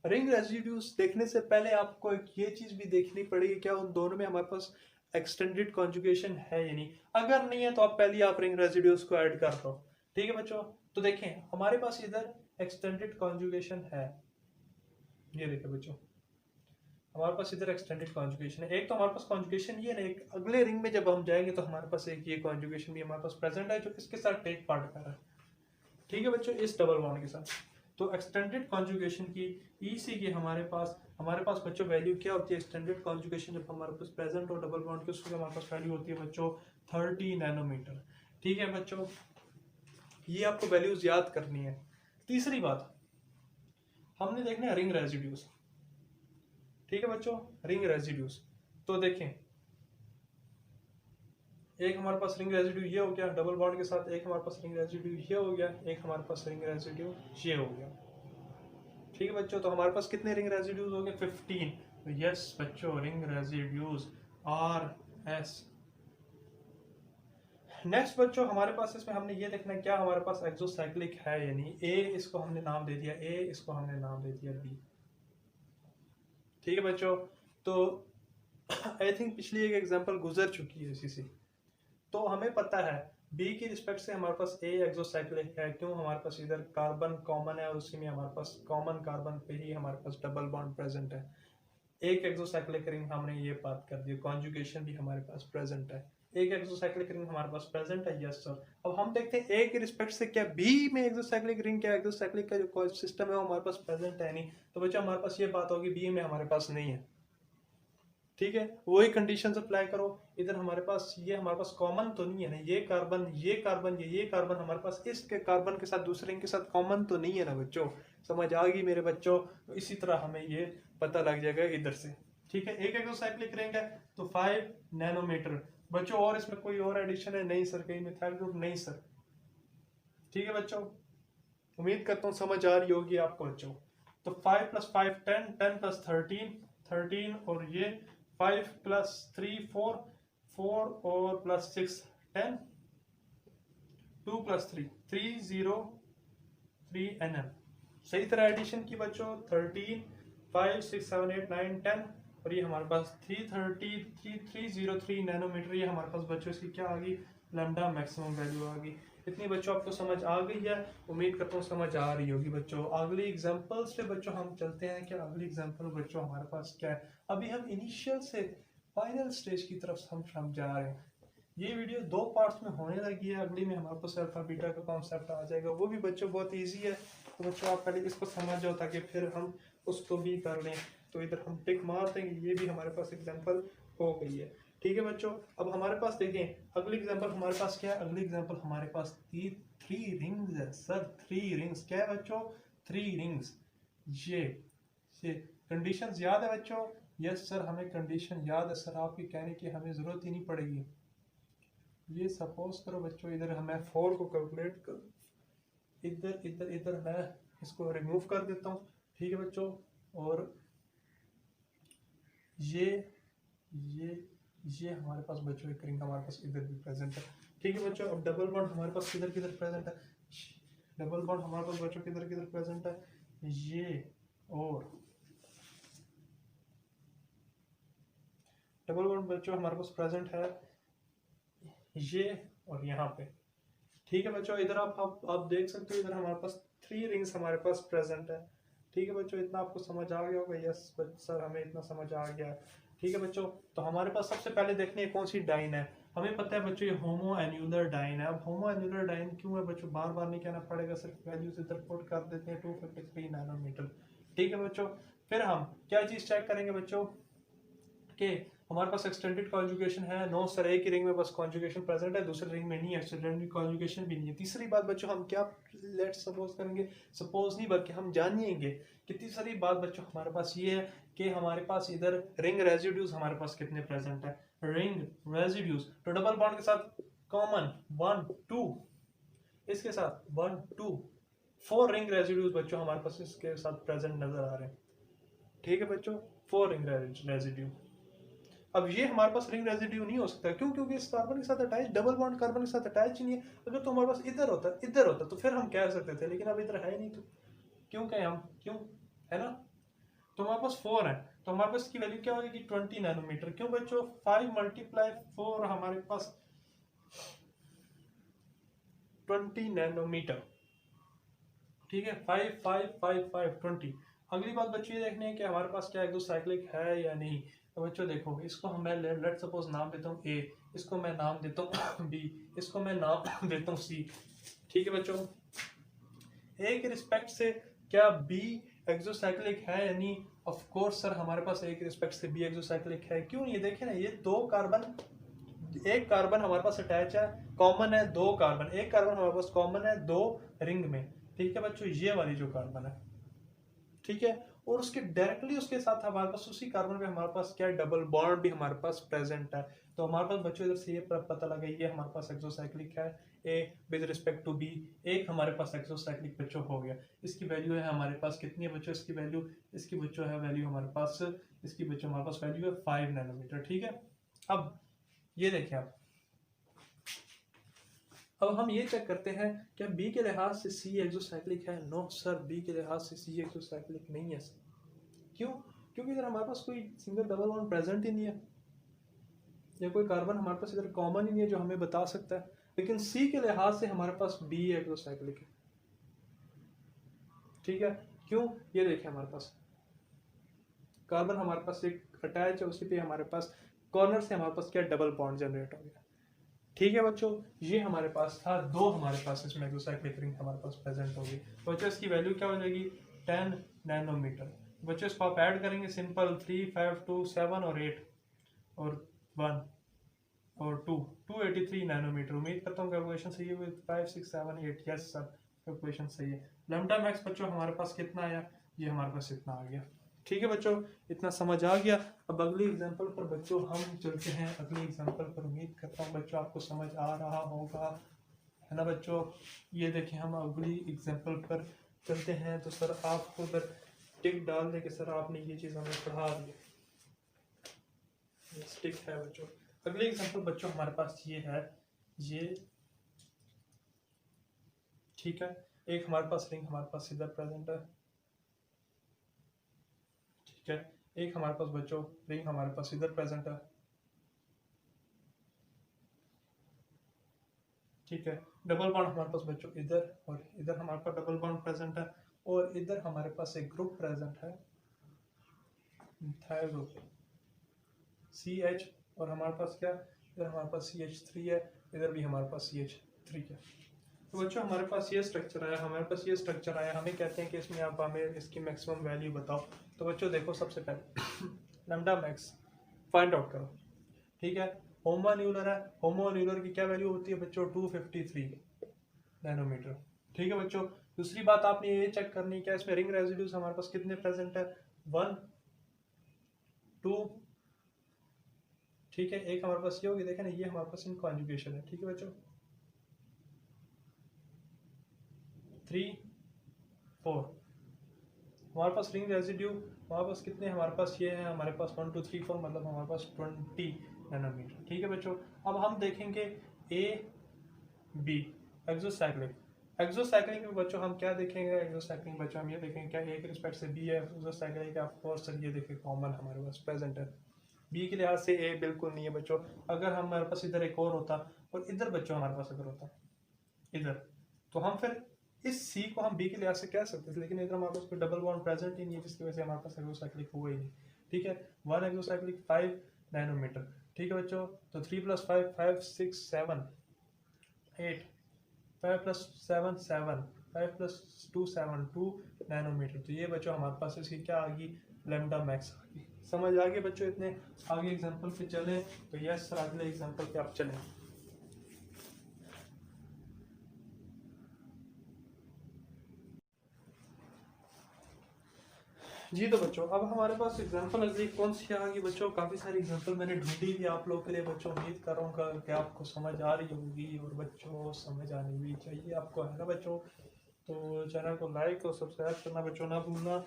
रिंग रेजिड्यूज देखने से पहले आपको एक ये चीज भी देखनी पड़ेगी, क्या उन दोनों में हमारे पास एक्सटेंडेड कॉन्जुगेशन है या नहीं। अगर नहीं है तो आप पहले आप रिंग रेजिड्यूज को ऐड कर दो। ठीक है बच्चों, तो देखें हमारे पास इधर एक्सटेंडेड कॉन्जुगेशन है, ये देखें बच्चों हमारे पास इधर एक्सटेंडेड कॉन्जुगेशन है। एक तो हमारे पास कॉन्जुगेशन ये ना, एक अगले रिंग में जब हम जाएंगे तो हमारे पास एक ये कॉन्जुगेशन भी हमारे पास प्रेजेंट है जो इसके साथ टेक पार्ट कर रहा है। ठीक है बच्चों, इस डबल बॉन्ड के साथ। तो एक्सटेंडेड कॉन्जुगेशन की ईसी की हमारे पास बच्चों वैल्यू क्या होती है, एक्सटेंडेड कॉन्जुगेशन जब हमारे पास प्रेजेंट हो डबल बॉन्ड की उसकी हमारे पास वैल्यू होती है बच्चों 30 नैनोमीटर। ठीक है बच्चों, ये आपको वैल्यूज याद करनी है। तीसरी बात हमने देखना है रिंग रेजिड्यूज। ठीक है बच्चों, रिंग रेजिड्यूज तो देखें एक हमारे पास रिंग रेजिड्यू ये हो गया डबल बॉन्ड के साथ, एक हमारे पास रिंग रेजिड्यू ये हो गया, एक हमारे पास रिंग रेजिड्यू ये हो गया। ठीक है बच्चों, तो हमारे पास कितने रिंग रेजिड्यूज हो गए 15। तो यस बच्चों, ring residues R S. Next बच्चों हमारे पास इसमें हमने ये देखना है क्या हमारे पास एक्सोसाइक्लिक है यानी ए, इसको हमने नाम दे दिया ए, इसको हमने नाम दे दिया बी। ठीक है बच्चों, तो आई थिंक पिछली एक एग्जांपल गुजर चुकी है इसी से। तो हमें पता है बी की रिस्पेक्ट से हमारे पास ए एक्सोसाइक्लिक है, क्यों हमारे पास इधर कार्बन कॉमन है और उसी में हमारे पास कॉमन कार्बन पे ही हमारे पास डबल बॉन्ड प्रेजेंट है। एक एक्सोसाइक्लिक रिंग हमने ये बात कर दी, कॉन्जुगेशन भी हमारे पास प्रेजेंट है, एक एक्सोसाइक्लिक रिंग हमारे पास प्रेजेंट है। यस सर, अब हम देखते हैं ए के रिस्पेक्ट से क्या बी में एक्सोसाइक्लिक रिंग, क्या एक्सोसाइक्लिक का जो सिस्टम है वो हमारे पास प्रेजेंट है नहीं। तो बच्चा हमारे पास ये बात होगी बी में हमारे पास नहीं है। ठीक है, वही कंडीशंस अप्लाई करो। इधर हमारे पास ये हमारे पास कॉमन तो नहीं है ना, ये कार्बन ये कार्बन हमारे पास इसके कार्बन के साथ दूसरे के साथ कॉमन तो नहीं है ना बच्चों। समझ आ गई मेरे बच्चों। तो इसी तरह हमें ये पता लग जाएगा इधर से। ठीक है, एक एक्सोसाइक्लिक रिंग है तो 5 नैनोमीटर बच्चों। और इसमें कोई और एडिशन है नहीं सर, कहीं मिथाइल ग्रुप नहीं सर। ठीक है बच्चों, उम्मीद करता हूँ समझ आ रही होगी आपको बच्चों। तो 5 + 5 10, 10 + 13 13, और ये 5 + 3 4 4, और +6 10, 2 + 3 303 nm। सही तरह एडिशन की बच्चों 13 5 6 7 8 9 10, और ये हमारे पास 303 नैनोमीटर। ये हमारे पास बच्चों इसकी क्या आ गई, लैम्डा मैक्सिमम वैल्यू आ गई। इतनी बच्चों आपको समझ आ गई है, उम्मीद करता हूँ समझ आ रही होगी बच्चों। अगली एग्जांपल्स पे बच्चों हम चलते हैं। क्या अगली एग्जांपल बच्चों हमारे पास क्या है, अभी हम इनिशियल से फाइनल स्टेज की तरफ हम जा रहे हैं। ये वीडियो 2 पार्ट्स में होने लगी है, अगली में हमारे पास अल्फा बीटा का कॉन्सेप्ट आ जाएगा, वो भी बच्चों बहुत ईजी है। तो बच्चों आप पहले इसको समझ जाओ ताकि फिर हम उसको भी कर लें। तो इधर हम टिक मार देंगे, ये भी हमारे पास एग्जांपल हो गई है। ठीक है बच्चों, अब हमारे पास देखें अगली एग्जांपल हमारे पास क्या है, अगली एग्जांपल हमारे पास 3 रिंग्स है सर। 3 रिंग्स क्या है बच्चों, 3 रिंग्स। ये कंडीशंस याद है बच्चों? यस सर, हमें कंडीशन याद है सर, आपकी कहने की हमें जरूरत ही नहीं पड़ेगी। ये सपोज करो बच्चों, इधर हमें 4 को कैलकुलेट कर, इधर मैं इसको रिमूव कर देता हूँ। ठीक है बच्चों, और ये हमारे पास बच्चों एक रिंग हमारे पास इधर भी प्रेजेंट है। ठीक है बच्चों, अब डबल बॉन्ड हमारे पास किधर प्रेजेंट है, डबल बॉन्ड हमारे पास बच्चों किधर प्रेजेंट है, ये और डबल बॉन्ड बच्चों हमारे पास प्रेजेंट है ये और यहाँ पे। ठीक है बच्चों, इधर आप देख सकते हो, इधर हमारे पास 3 रिंग्स हमारे पास प्रेजेंट है। ठीक है बच्चों, इतना आपको समझ आ गया होगा? यस सर, हमें इतना समझ आ गया। ठीक है बच्चों, तो हमारे पास सबसे पहले देखने कौन सी डाइन है। हमें पता है बच्चों ये होमो एन्यूलर डाइन है। अब होमो एन्यूलर डाइन क्यों है बच्चों, बार बार नहीं कहना पड़ेगा, सिर्फ वैल्यूज इधर पुट कर देते हैं 253 नैनोमीटर। ठीक है बच्चों, फिर हम क्या चीज चेक करेंगे बच्चों कि हमारे पास एक्सटेंडेड कॉन्जुगेशन है। नो सर, एक ही रिंग में बस कॉन्जुगेशन प्रेजेंट है, दूसरे रिंग में नहीं है, एक्सटेंडेड कॉन्जुगेशन भी नहीं है। तीसरी बात बच्चों हम क्या लेट सपोज करेंगे, सपोज नहीं बल्कि हम जानिएंगे कि तीसरी बात बच्चों हमारे पास ये है कि हमारे पास इधर रिंग रेजिड्यूज हमारे पास कितने प्रेजेंट है, रिंग रेजिड्यूज। तो डबल बॉन्ड के साथ कॉमन 1 2, इसके साथ 1 2 4 रिंग रेजिड्यूज बच्चों हमारे पास इसके साथ प्रेजेंट नजर आ रहे हैं। ठीक है बच्चों, 4 रिंग रेजिड्यू। अब ये हमारे पास रिंग रेजिड्यू नहीं हो सकता, क्यों? क्योंकि इस कार्बन के साथ अटैच, डबल बॉन्ड कार्बन के साथ अटैच ही नहीं है। अगर तो हमारे पास इधर होता तो फिर हम कह सकते थे, लेकिन अब इधर है ही नहीं, तो क्यों कहें हम, क्यों, है ना? तो हमारे पास 4 है, तो हमारे पास की वैल्यू क्या हो जाएगी? 20 नैनोमीटर। क्यों बच्चों? 5 × 4 हमारे पास 20 नैनोमीटर। ठीक है, 5 5 5 5 20। अगली बात बच्चों ये देखने है कि हमारे पास क्या एक्सोसाइक्लिक है या नहीं। तो बच्चों देखो, इसको हम मैं लेट सपोज नाम देता हूँ ए, इसको मैं नाम देता हूँ बी, इसको मैं नाम देता हूँ सी। ठीक है बच्चों, ए के रिस्पेक्ट से क्या बी एक्सोसाइक्लिक है या नहीं? ऑफ कोर्स सर, हमारे पास ए के रिस्पेक्ट से बी एक्सोसाइक्लिक है। क्यों? ये देखें ना, ये 2 कार्बन, एक कार्बन हमारे पास अटैच है, कॉमन है 2 कार्बन, एक कार्बन हमारे पास कॉमन है 2 रिंग में। ठीक है बच्चों, ये वाली जो कार्बन है, ठीक है, और उसके डायरेक्टली उसके साथ हमारे पास उसी कार्बन पे हमारे पास क्या डबल बॉन्ड भी हमारे पास प्रेजेंट है। तो हमारे पास बच्चों इधर से ये पता लगा, ये हमारे पास एक्सोसाइक्लिक है A with respect to B. एक हमारे पास एक्सोसाइक्लिक बच्चों हो गया। इसकी वैल्यू है हमारे पास कितनी है बच्चों? इसकी बच्चों है वैल्यू हमारे पास, इसकी बच्चों हमारे पास वैल्यू है 5 नैनोमीटर। ठीक है, अब ये देखें आप, अब हम ये चेक करते हैं क्या बी के लिहाज से सी एक्सोसाइक्लिक है? नो सर, बी के लिहाज से सी एक्सोसाइक्लिक नहीं है। क्यों? क्योंकि इधर हमारे पास कोई सिंगल डबल बॉन्ड प्रेजेंट ही नहीं है, या कोई कार्बन हमारे पास इधर कॉमन ही नहीं है जो हमें बता सकता है। लेकिन सी के लिहाज से हमारे पास बी एक्सोसाइक्लिक है। ठीक है, क्यों? ये देखिए, हमारे पास कार्बन हमारे पास एक अटैच है, उसी पे हमारे पास कॉर्नर से हमारे पास क्या डबल बॉन्ड जनरेट हो गया। ठीक है बच्चों, ये हमारे पास था 2, हमारे पास इसमें एक्सोसाइक्लिक रिंग हमारे पास प्रेजेंट होगी। बच्चों इसकी वैल्यू क्या हो जाएगी? 10 नैनोमीटर। बच्चों इसको आप ऐड करेंगे, सिंपल 3 5 2 7 और 8 और 1 और 2 283 नैनोमीटर। उम्मीद करता हूँ कैलकुलेशन सही है। 5 6 7 8, यस सर, कैलकुलेशन सही है। लैम्डा मैक्स बच्चों हमारे पास कितना आया? ये हमारे पास इतना आ गया। ठीक है बच्चों, इतना समझ आ गया। अब अगली एग्जांपल पर बच्चों हम चलते हैं। अगली एग्जांपल पर उम्मीद करता हूँ बच्चों आपको समझ आ रहा होगा, है ना बच्चों? ये देखें, हम अगली एग्जांपल पर चलते हैं। तो सर आपको उधर टिक डाल दे कि सर आपने ये चीज़ हमें पढ़ा दी, टिक है बच्चों। अगली एग्जांपल बच्चों हमारे पास ये है, ये ठीक है, एक हमारे पास रिंग हमारे पास इधर प्रेजेंट है। ठीक है, एक हमारे पास बच्चों रिंग हमारे पास इधर प्रेजेंट है। ठीक है, डबल बॉन्ड हमारे पास बच्चों इधर और इधर हमारे पास डबल बॉन्ड प्रेजेंट है, और इधर हमारे पास एक ग्रुप प्रेजेंट है, मिथाइल ग्रुप CH, और हमारे पास क्या, इधर हमारे पास CH3 है, इधर भी हमारे पास CH3 है। तो बच्चों हमारे पास ये स्ट्रक्चर आया, हमें कहते हैं कि इसमें आप हमें इसकी मैक्सिमम वैल्यू बताओ। तो बच्चों देखो, सबसे पहले लैम्डा मैक्स फाइंड आउट करो। ठीक है, होमो न्यूलर है, होमो न्यूलर की क्या वैल्यू होती है बच्चों? 253 नैनोमीटर। ठीक है बच्चों, दूसरी बात आपने ये चेक करनी है क्या इसमें रिंग रेजिड्यूज हमारे पास कितने प्रेजेंट है? 1 2। ठीक है, एक हमारे पास ये होगी, देखें ना, ये हमारे पास इन कॉन्जुगेशन है। ठीक है बच्चों, 3 4 हमारे पास रिंग रेजिड्यू हमारे पास कितने, हमारे पास ये है, हमारे पास 1 2 3 4, मतलब हमारे पास 20 नैनोमीटर। ठीक है बच्चों, अब हम देखेंगे ए बी एक्सोसाइक्लिक में बच्चों हम क्या देखेंगे? एक्सोसाइक्लिक बच्चों हम ये देखेंगे क्या एक रिस्पेक्ट से बी है एक्सोसाइक्लिक ऑफ कोर्स सर, ये देखिए कॉमन हमारे पास प्रेजेंट है। बी के लिहाज से ए बिल्कुल नहीं है बच्चों। अगर हमारे पास इधर एक और होता, और इधर बच्चों हमारे पास अगर होता इधर, तो हम फिर इस सी को हम बी के लिहाज से कह सकते थे, लेकिन इधर हमारे पास कोई डबल बॉन्ड प्रेजेंट ही नहीं है, जिसकी वजह से हमारे पास एक्सोसाइक्लिक हुआ ही नहीं। ठीक है, 1 एक्सोसाइक्लिक 5 नैनोमीटर। ठीक है बच्चों, तो 3 + 5 5 6 7 8, 5 + 7 7, 5 + 2 7 2 नैनोमीटर। तो ये बच्चों हमारे पास इसकी क्या आ गई? लैम्डा मैक्स आ गई। समझ आ गए बच्चों? इतने आगे एग्जांपल पे चले तो यस सर, अगले एग्जांपल पे आप चलें। जी तो बच्चों, अब हमारे पास एग्जांपल अगली कौन सी आ गई बच्चों? काफ़ी सारी एग्जांपल मैंने ढूंढी थी आप लोगों के लिए बच्चों। उम्मीद कर रहा हूँ कि आपको समझ आ रही होगी, और बच्चों समझ आनी भी चाहिए आपको, है ना बच्चों? तो चैनल को लाइक और सब्सक्राइब करना बच्चों ना भूलना।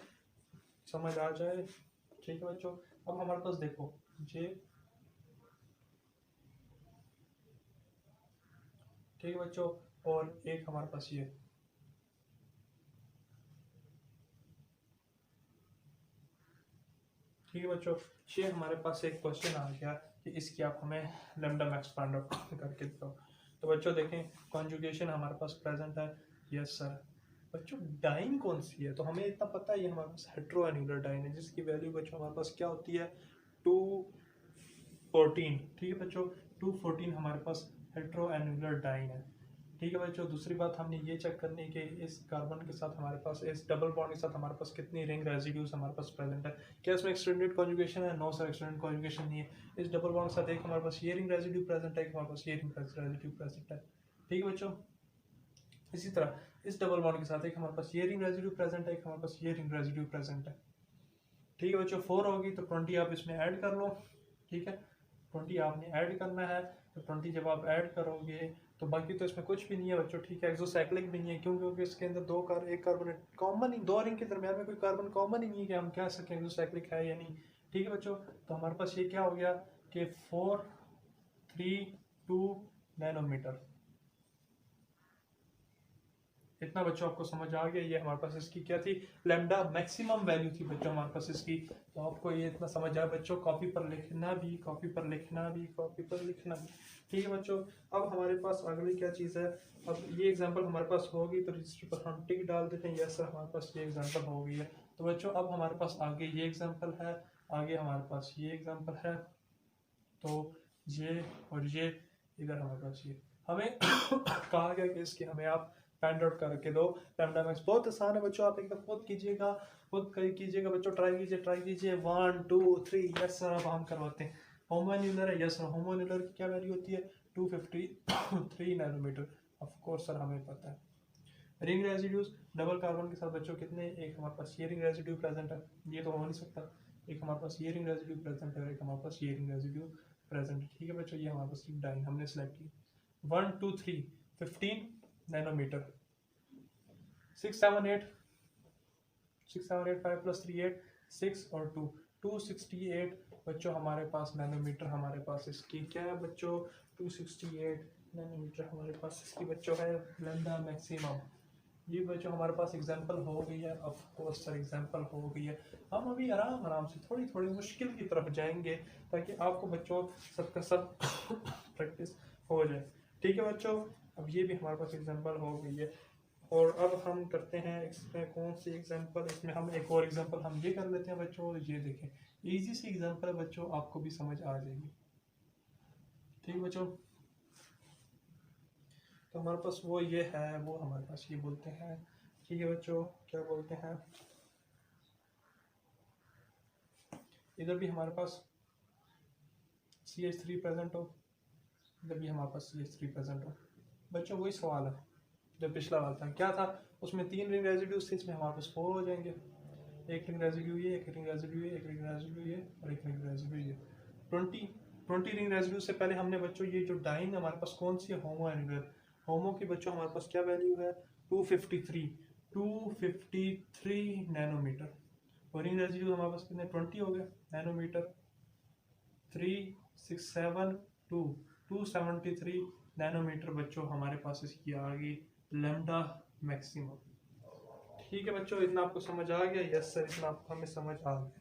समझ आ जाए। ठीक है बच्चों, अब हमारे पास देखो जे, ठीक है बच्चों, और एक हमारे पास ये, ठीक है बच्चों, ये हमारे पास एक क्वेश्चन आ गया कि इसकी आप हमें लैम्डा मैक्स फाइंड आउट करके दो। तो बच्चों देखें, कॉन्जुगेशन हमारे पास प्रेजेंट है, यस सर। बच्चों डाइन कौन सी है, तो हमें इतना पता है ये हमारे पास हेट्रोएन्युलर डाइन है, जिसकी वैल्यू बच्चों हमारे पास क्या होती है, 214। ठीक है बच्चों, 214 हमारे पास हेट्रोएन्युलर डाइन है। ठीक है बच्चों, दूसरी बात हमने ये चेक करनी है कि इस कार्बन के साथ हमारे पास, इस डबल बॉन्ड के साथ हमारे पास कितनी रिंग रेजिड्यूज हमारे पास प्रेजेंट है। क्या इसमें एक्सटेंडेड कॉन्जुगेशन है? नो सर, एक्सटेंडेड कॉन्जुगेशन नहीं है। इस डबल बॉन्ड के साथ एक हमारे पास ये रिंग रेजिड्यू प्रेजेंट है, एक हमारे पास ये रिंग रेजिड्यू प्रेजेंट है। ठीक है बच्चों, इसी तरह इस डबल बॉन्ड के साथ एक हमारे पास ये रिंग रेजिड्यू प्रेजेंट है, एक हमारे पास ये रिंग रेजिड्यू प्रेजेंट है। ठीक है बच्चों, 4 होगी तो 20 आप इसमें ऐड कर लो। ठीक है, 20 आपने ऐड करना है, तो 20 जब आप ऐड करोगे तो बाकी तो इसमें कुछ भी नहीं है बच्चों। ठीक है, एक्सोसाइक्लिक भी नहीं है, क्यों? क्योंकि इसके अंदर एक कार्बन कॉमन ही, दो रिंग के दरमियान में कोई कार्बन कॉमन ही नहीं है कि हम कह सकें एक्सोसाइक्लिक है या नहीं। ठीक है बच्चों, तो हमारे पास ये क्या हो गया कि 432 नैनोमीटर। इतना बच्चों आपको समझ आ गया। ये हमारे पास इसकी क्या थी, लैम्डा मैक्सिमम वैल्यू थी बच्चों हमारे पास इसकी। तो आपको ये इतना समझ आया बच्चों, कॉपी पर लिखना भी, कॉपी पर लिखना भी, कॉपी पर लिखना भी। ठीक है बच्चों, अब हमारे पास अगली क्या चीज़ है, अब ये एग्जांपल हमारे पास होगी तो रजिस्टर पर हम टिक डाल देते हैं, यस सर हमारे पास ये एग्जांपल हो गई है। तो बच्चों अब हमारे पास आगे ये एग्जांपल है, आगे हमारे पास ये एग्जांपल है, तो ये और ये इधर हमारे पास ये हमें कहा गया कि इसकी हमें आप फाइंड आउट करके दो लैम्डा मैक्स। बहुत आसान है बच्चों, आप एकदम खुद कीजिएगा, खुद कीजिएगा बच्चों, ट्राई कीजिए 1 2 3। यस सर, अब हम करवाते हैं। होमोन्यूलर है, यस सर, होमोन्यूलर की क्या वैल्यू होती है, 253 नैनोमीटर। ऑफ कोर्स सर हमें पता है। रिंग रेजिड्यूज डबल कार्बन के साथ बच्चों कितने, एक हमारे पास ये रिंग रेजिड्यू प्रेजेंट है, ये तो हो नहीं सकता, एक हमारे पास ये रिंग रेजिड्यू प्रेजेंट है और एक हमारे पास ये रिंग रेजिड्यू प्रेजेंट है। ठीक है बच्चों, ये हमारे पास डाइन हमने सेलेक्ट की। 1 2 3 15 नैनोमीटर। 6 7 8 5 + 3 8 6 और 2 268 बच्चों हमारे पास नैनोमीटर। हमारे पास इसकी क्या है बच्चों, 268 नैनोमीटर हमारे पास इसकी बच्चों है लैम्डा मैक्सिमम। ये बच्चों हमारे पास एग्जांपल हो गई है, ऑफ कोर्स सर एग्जांपल हो गई है। हम अभी आराम आराम से थोड़ी थोड़ी मुश्किल की तरफ जाएंगे ताकि आपको बच्चों सबका सब प्रैक्टिस हो जाए। ठीक है बच्चों, अब ये भी हमारे पास एग्जांपल हो गई है, और अब हम करते हैं इसमें कौन सी एग्जांपल, इसमें हम एक और एग्जांपल हम ये कर लेते हैं बच्चों। ये देखें, इजी सी एग्जांपल है बच्चों, आपको भी समझ आ जाएगी। ठीक है बच्चों, तो हमारे पास वो ये है, वो हमारे पास ये बोलते हैं, ठीक है बच्चों, क्या बोलते हैं, इधर भी हमारे पास CH3 प्रेजेंट हो, इधर भी हमारे पास CH3 प्रेजेंट हो। बच्चों वही सवाल है जो पिछला वाला था, क्या था उसमें 3 रिंग रेजिड्यूज थे, इसमें हमारे पास 4 हो जाएंगे। एक रिंग रेजिड्यू ये, एक रिंग रेजिड्यू ये, एक रिंग रेजिड्यू ये और एक रिंग रेजिड्यू ये। 20 रिंग रेजिड्यू से पहले हमने बच्चों ये जो डाइन हमारे पास कौन सी है, होमो एन्युलर। होमो की बच्चों हमारे पास क्या वैल्यू है, 253 नैनोमीटर। और रिंग रेजिड्यू हमारे पास कितने, 20 हो गया नैनोमीटर। 3 6 7 2 273 नैनोमीटर बच्चों हमारे पास इसकी आ गई लैम्डा मैक्सिमम। ठीक है बच्चों, इतना आपको समझ आ गया, यस सर, इतना आपको हमें समझ आ गया।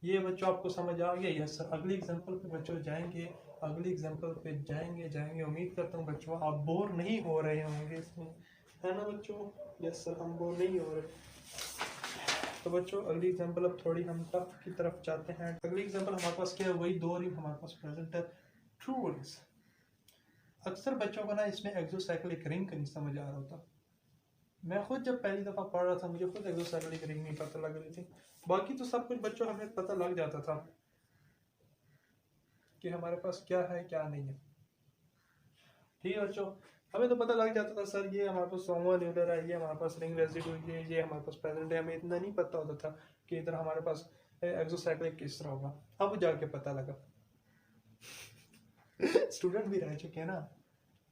ये बच्चों आपको समझ आ गया, यस सर। अगली एग्जांपल पे बच्चों जाएंगे, अगली एग्जांपल पे जाएंगे। उम्मीद करता हूँ बच्चों आप बोर नहीं हो रहे होंगे इसमें, है ना बच्चों? यस सर, हम बोर नहीं हो रहे। तो बच्चों अगली एग्जांपल अब थोड़ी हम टफ की तरफ जाते हैं। अगली एग्जांपल हमारे पास क्या है, वही 2 रिंग हमारे पास प्रेजेंट है, ट्रू रिंग्स। अक्सर बच्चों को ना इसमें एक्सोसाइक्लिक रिंग का नहीं समझ आ रहा होता। मैं खुद जब पहली दफ़ा पढ़ रहा था मुझे खुद एक्सोसाइक्लिक रिंग नहीं पता लग रही थी। बाकी तो सब कुछ बच्चों हमें पता लग जाता था कि हमारे पास क्या है क्या नहीं है। ठीक है बच्चों, हमें तो पता लग जाता था सर ये हमारे पास होमोन्यूलर है, ये हमारे पास रिंग रेजिड्यू, ये हमारे पास प्रेजेंट है। हमें इतना नहीं पता होता था कि इधर हमारे पास एक्सोसाइक्लिक किस तरह होगा, अब जाके पता लगा। स्टूडेंट भी रह चुके हैं ना।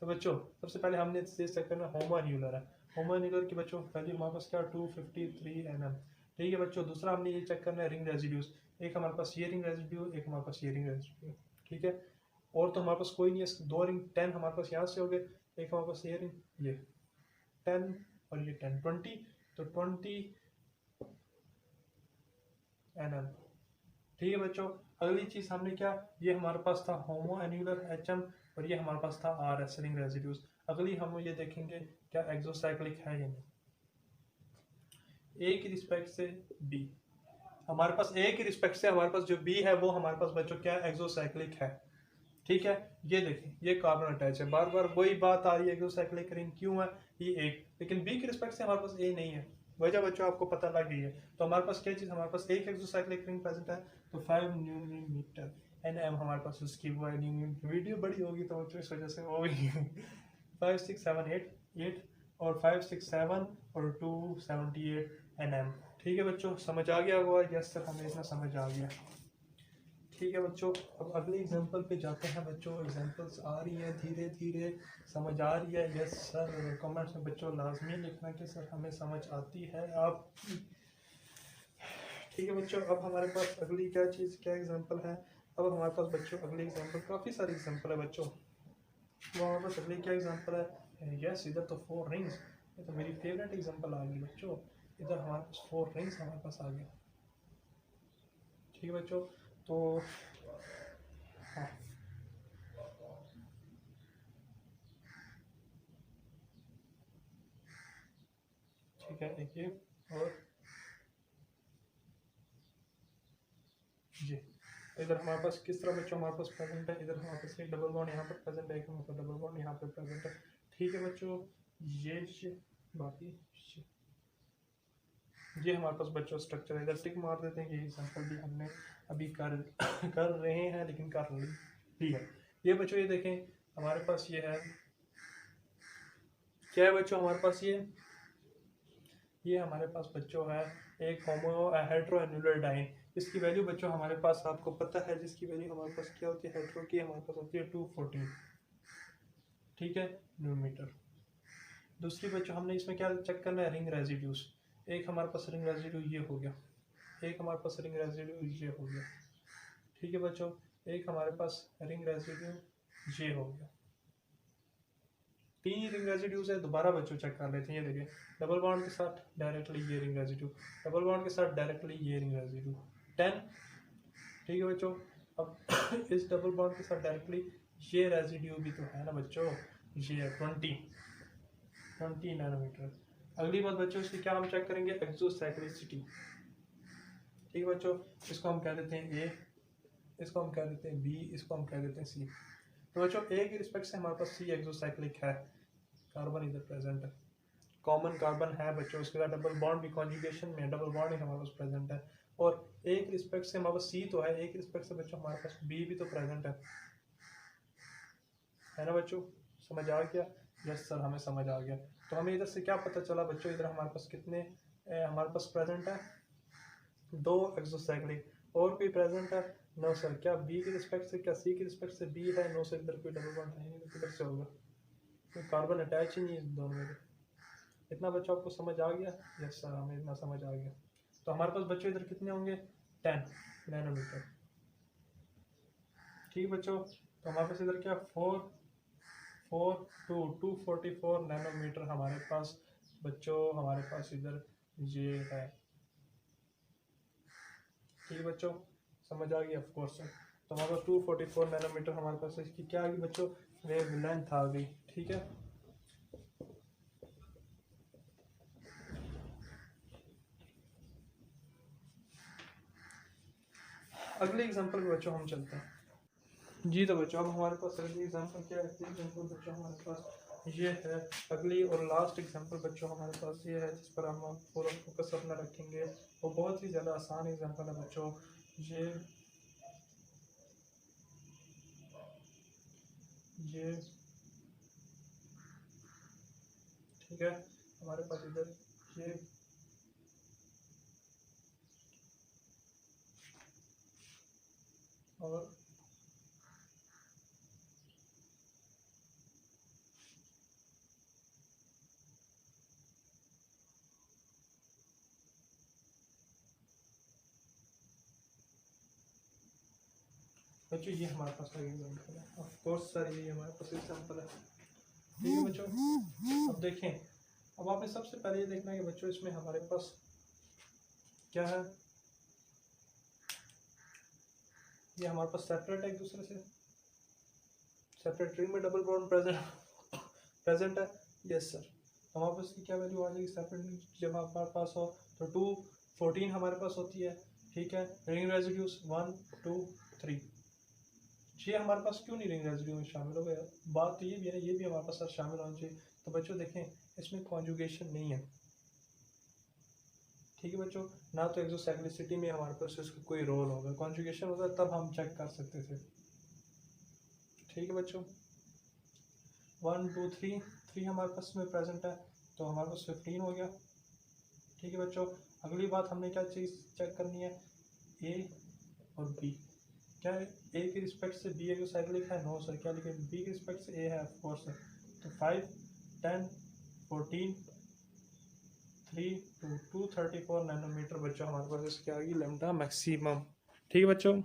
तो बच्चों सबसे पहले हमने इस चक्कर में होमोन्यूलर है, होमोन्यूलर की बच्चों वैल्यू हमारे पास क्या, 253 nm। ठीक है बच्चों, दूसरा हमने ये चेक करना है रिंग रेजिड्यूज। एक हमारे पास ये रिंग रेजिड्यू, एक हमारे पास ये रिंग रेजिड्यू। ठीक है, और तो हमारे पास कोई नहीं है, दो रिंग 10 हमारे पास यहाँ से हो गए, एक हमारे पास ये रिंग ये 10 और ये 10 20, तो 20 NM। ठीक है बच्चों, अगली चीज हमने क्या, ये हमारे पास था होमो एन्यूलर HM और ये हमारे पास था RS रिंग रेजिड्यूज। अगली हम ये देखेंगे क्या एक्सोसाइक्लिक है या नहीं। ए की रिस्पेक्ट से बी, हमारे पास ए की रिस्पेक्ट से हमारे पास जो बी है वो हमारे पास बच्चों क्या एक्सोसाइक्लिक है। ठीक है, ये देखें ये कार्बन अटैच है, बार बार वही बात आ रही है एक्सोसाइक्लिक रिंग क्यों है, ये एक, लेकिन बी की रिस्पेक्ट से हमारे पास ए नहीं है। वजह बच्चों आपको पता लग गई है। तो हमारे पास क्या चीज, हमारे पास एक एक्सोसाइक्लिक रिंग प्रेजेंट है, तो 5 न्यूमीटर NM हमारे पास उसकी वो है। वीडियो बड़ी होगी तो इस वजह से वो भी 5 6 7 8 और 5 6 7 और 278 NM। ठीक है बच्चों, समझ आ गया होगा? यस सर, हमें इतना समझ आ गया। ठीक है बच्चों, अब अगले एग्जांपल पे जाते हैं बच्चों। एग्जांपल्स आ रही हैं धीरे धीरे, समझ आ रही है? यस सर, कमेंट्स में बच्चों लाजमी लिखना कि सर हमें समझ आती है आप। ठीक है बच्चों, अब हमारे पास अगली क्या चीज़, क्या एग्जांपल है? अब हमारे पास बच्चों अगली एग्जांपल, काफ़ी सारी एग्जांपल है बच्चों। वो हमारे पास अगली क्या एग्जांपल है? यस, इधर तो 4 रिंग्स, ये तो मेरी फेवरेट एग्जांपल आ गई बच्चों। इधर हमारे पास 4 रिंग्स हमारे पास आ गया। ठीक है बच्चों, तो हाँ ठीक है, एक ये और जी। इधर हमारे पास किस तरह बच्चों हमारे पास प्रेजेंट है, इधर हमारे पास एक डबल बॉन्ड यहाँ पर प्रेजेंट है, एक हमारे पास डबल बॉन्ड यहाँ पर प्रेजेंट है। ठीक है बच्चों, ये बाकी ये हमारे पास बच्चों स्ट्रक्चर है। इधर टिक मार देते हैं, ये एग्जांपल भी हमने अभी कर रहे हैं, लेकिन कर ली है। ये बच्चों ये देखें, हमारे पास ये है, क्या है बच्चों हमारे पास ये हमारे पास बच्चों है एक होमो हेट्रो एन्युलर डाइन। इसकी वैल्यू बच्चों हमारे पास आपको पता है, जिसकी वैल्यू हमारे पास क्या होती है हेट्रो की, हमारे पास होती है 240। ठीक है, न्यूमीटर। दूसरी बच्चों हमने इसमें क्या चेक करना है, रिंग रेजिड्यूज। एक हमारे पास रिंग रेजिड्यू ये हो गया, एक हमारे पास रिंग रेजिड्यू ये हो गया। ठीक है बच्चों, एक हमारे पास रिंग रेजिड्यू ये हो गया। 3 रिंग रेजिड्यूज है। दोबारा बच्चों चेक कर लेते हैं, ये देखिए डबल बॉन्ड के साथ डायरेक्टली ये रिंग रेजिड्यू, डबल बॉन्ड के साथ डायरेक्टली ये रिंग रेजिड्यू 10। ठीक है बच्चों, अब इस डबल बॉन्ड के साथ डायरेक्टली ये रेजिड्यू भी तो है ना बच्चों, ये है 20 नैनोमीटर। अगली बात बच्चों, इसकी क्या हम चेक करेंगे, एक्सोसाइक्लिसिटी। ठीक है बच्चों, इसको हम कह देते हैं ए, इसको हम कह देते हैं बी, इसको हम कह देते हैं सी। तो बच्चों ए की रिस्पेक्ट से हमारे पास सी एक्सोसाइक्लिक है, कार्बन इधर प्रेजेंट है, कॉमन कार्बन है बच्चों, उसके साथ डबल बॉन्ड भी कॉन्जुगेशन में डबल बॉन्ड ही हमारे पास प्रेजेंट है। और एक रिस्पेक्ट से हमारे पास सी तो है, एक रिस्पेक्ट से बच्चों हमारे पास बी भी तो प्रेजेंट है ना बच्चों? समझ आ गया? यस सर, हमें समझ आ गया। तो हमें इधर से क्या पता चला बच्चों, इधर हमारे पास कितने हमारे पास प्रेजेंट है, 2 एक्सोसाइक्लिक। और कोई प्रेजेंट है? No sir. क्या बी की रिस्पेक्ट से, क्या सी की रिस्पेक्ट से बी है? नो सर, इधर कोई डबल बॉन्ड है नहीं, किधर से होगा, कोई कार्बन अटैच ही नहीं है दोनों में। इतना बच्चों आपको समझ आ गया? यस सर, हमें इतना समझ आ गया। तो हमारे पास बच्चों इधर कितने होंगे, 10 नैनोमीटर। ठीक बच्चों, तो हमारे पास इधर क्या 244 नैनोमीटर हमारे पास बच्चों, हमारे पास इधर ये है। ठीक है बच्चों, समझ आ गई? Of course sir. तो हमारे पास 244 नैनोमीटर हमारे पास, इसकी क्या आ गई बच्चों, वेव लेंथ आ गई। ठीक है, अगले एग्जांपल पे बच्चों हम चलते हैं। जी तो बच्चों, अब हमारे पास अगली एग्जांपल क्या है, एग्जांपल बच्चों हमारे पास ये है। अगली और लास्ट एग्जांपल बच्चों हमारे पास ये है, जिस पर हम पूरा फोकस अपना रखेंगे। वो बहुत ही ज़्यादा आसान एग्जांपल है बच्चों। ये ठीक है, हमारे पास इधर ये और बच्चों ये हमारे पास आगे एग्जाम्पल है, ऑफ कोर्स सर ये हमारे पास एग्जाम्पल है। ठीक है बच्चों, अब देखें, अब आपने सबसे पहले ये देखना है कि बच्चों इसमें हमारे पास क्या है, ये हमारे पास सेपरेट है एक दूसरे से, सेपरेट रिंग में डबल बॉन्ड प्रेजेंट है। यस सर, हमारे पास की क्या वैल्यू आ जाएगी सेपरेट रिंग जब हमारे पास हो, तो 2 14 हमारे पास होती है। ठीक है, रिंग रेजिड्यूज 1 2 3, ये हमारे पास क्यों नहीं रिंग रेजिड्यू में शामिल हो गया, बात तो ये भी है, ये भी हमारे पास शामिल होना चाहिए। तो बच्चों देखें इसमें कॉन्जुगेशन नहीं है। ठीक है बच्चों, ना तो एक्सोसाइक्लिसिटी में हमारे पास इसका कोई रोल होगा, कॉन्जुगेशन होगा तब हम चेक कर सकते थे। ठीक है बच्चों, 1 2 3 हमारे पास में प्रेजेंट है, तो हमारे पास 15 हो गया। ठीक है बच्चों, अगली बात हमने क्या चीज़ चेक करनी है, ए और बी, क्या ए की रिस्पेक्ट से बी एक्सोसाइक्लिक है? नो सर, क्या लिखे, बी की रिस्पेक्ट से ए है, ऑफ कोर्स सर। तो 5 10 14 3 2 234 नैनोमीटर बच्चों हमारे पास इसकी आ गई लैम्डा मैक्सिमम। ठीक है बच्चों,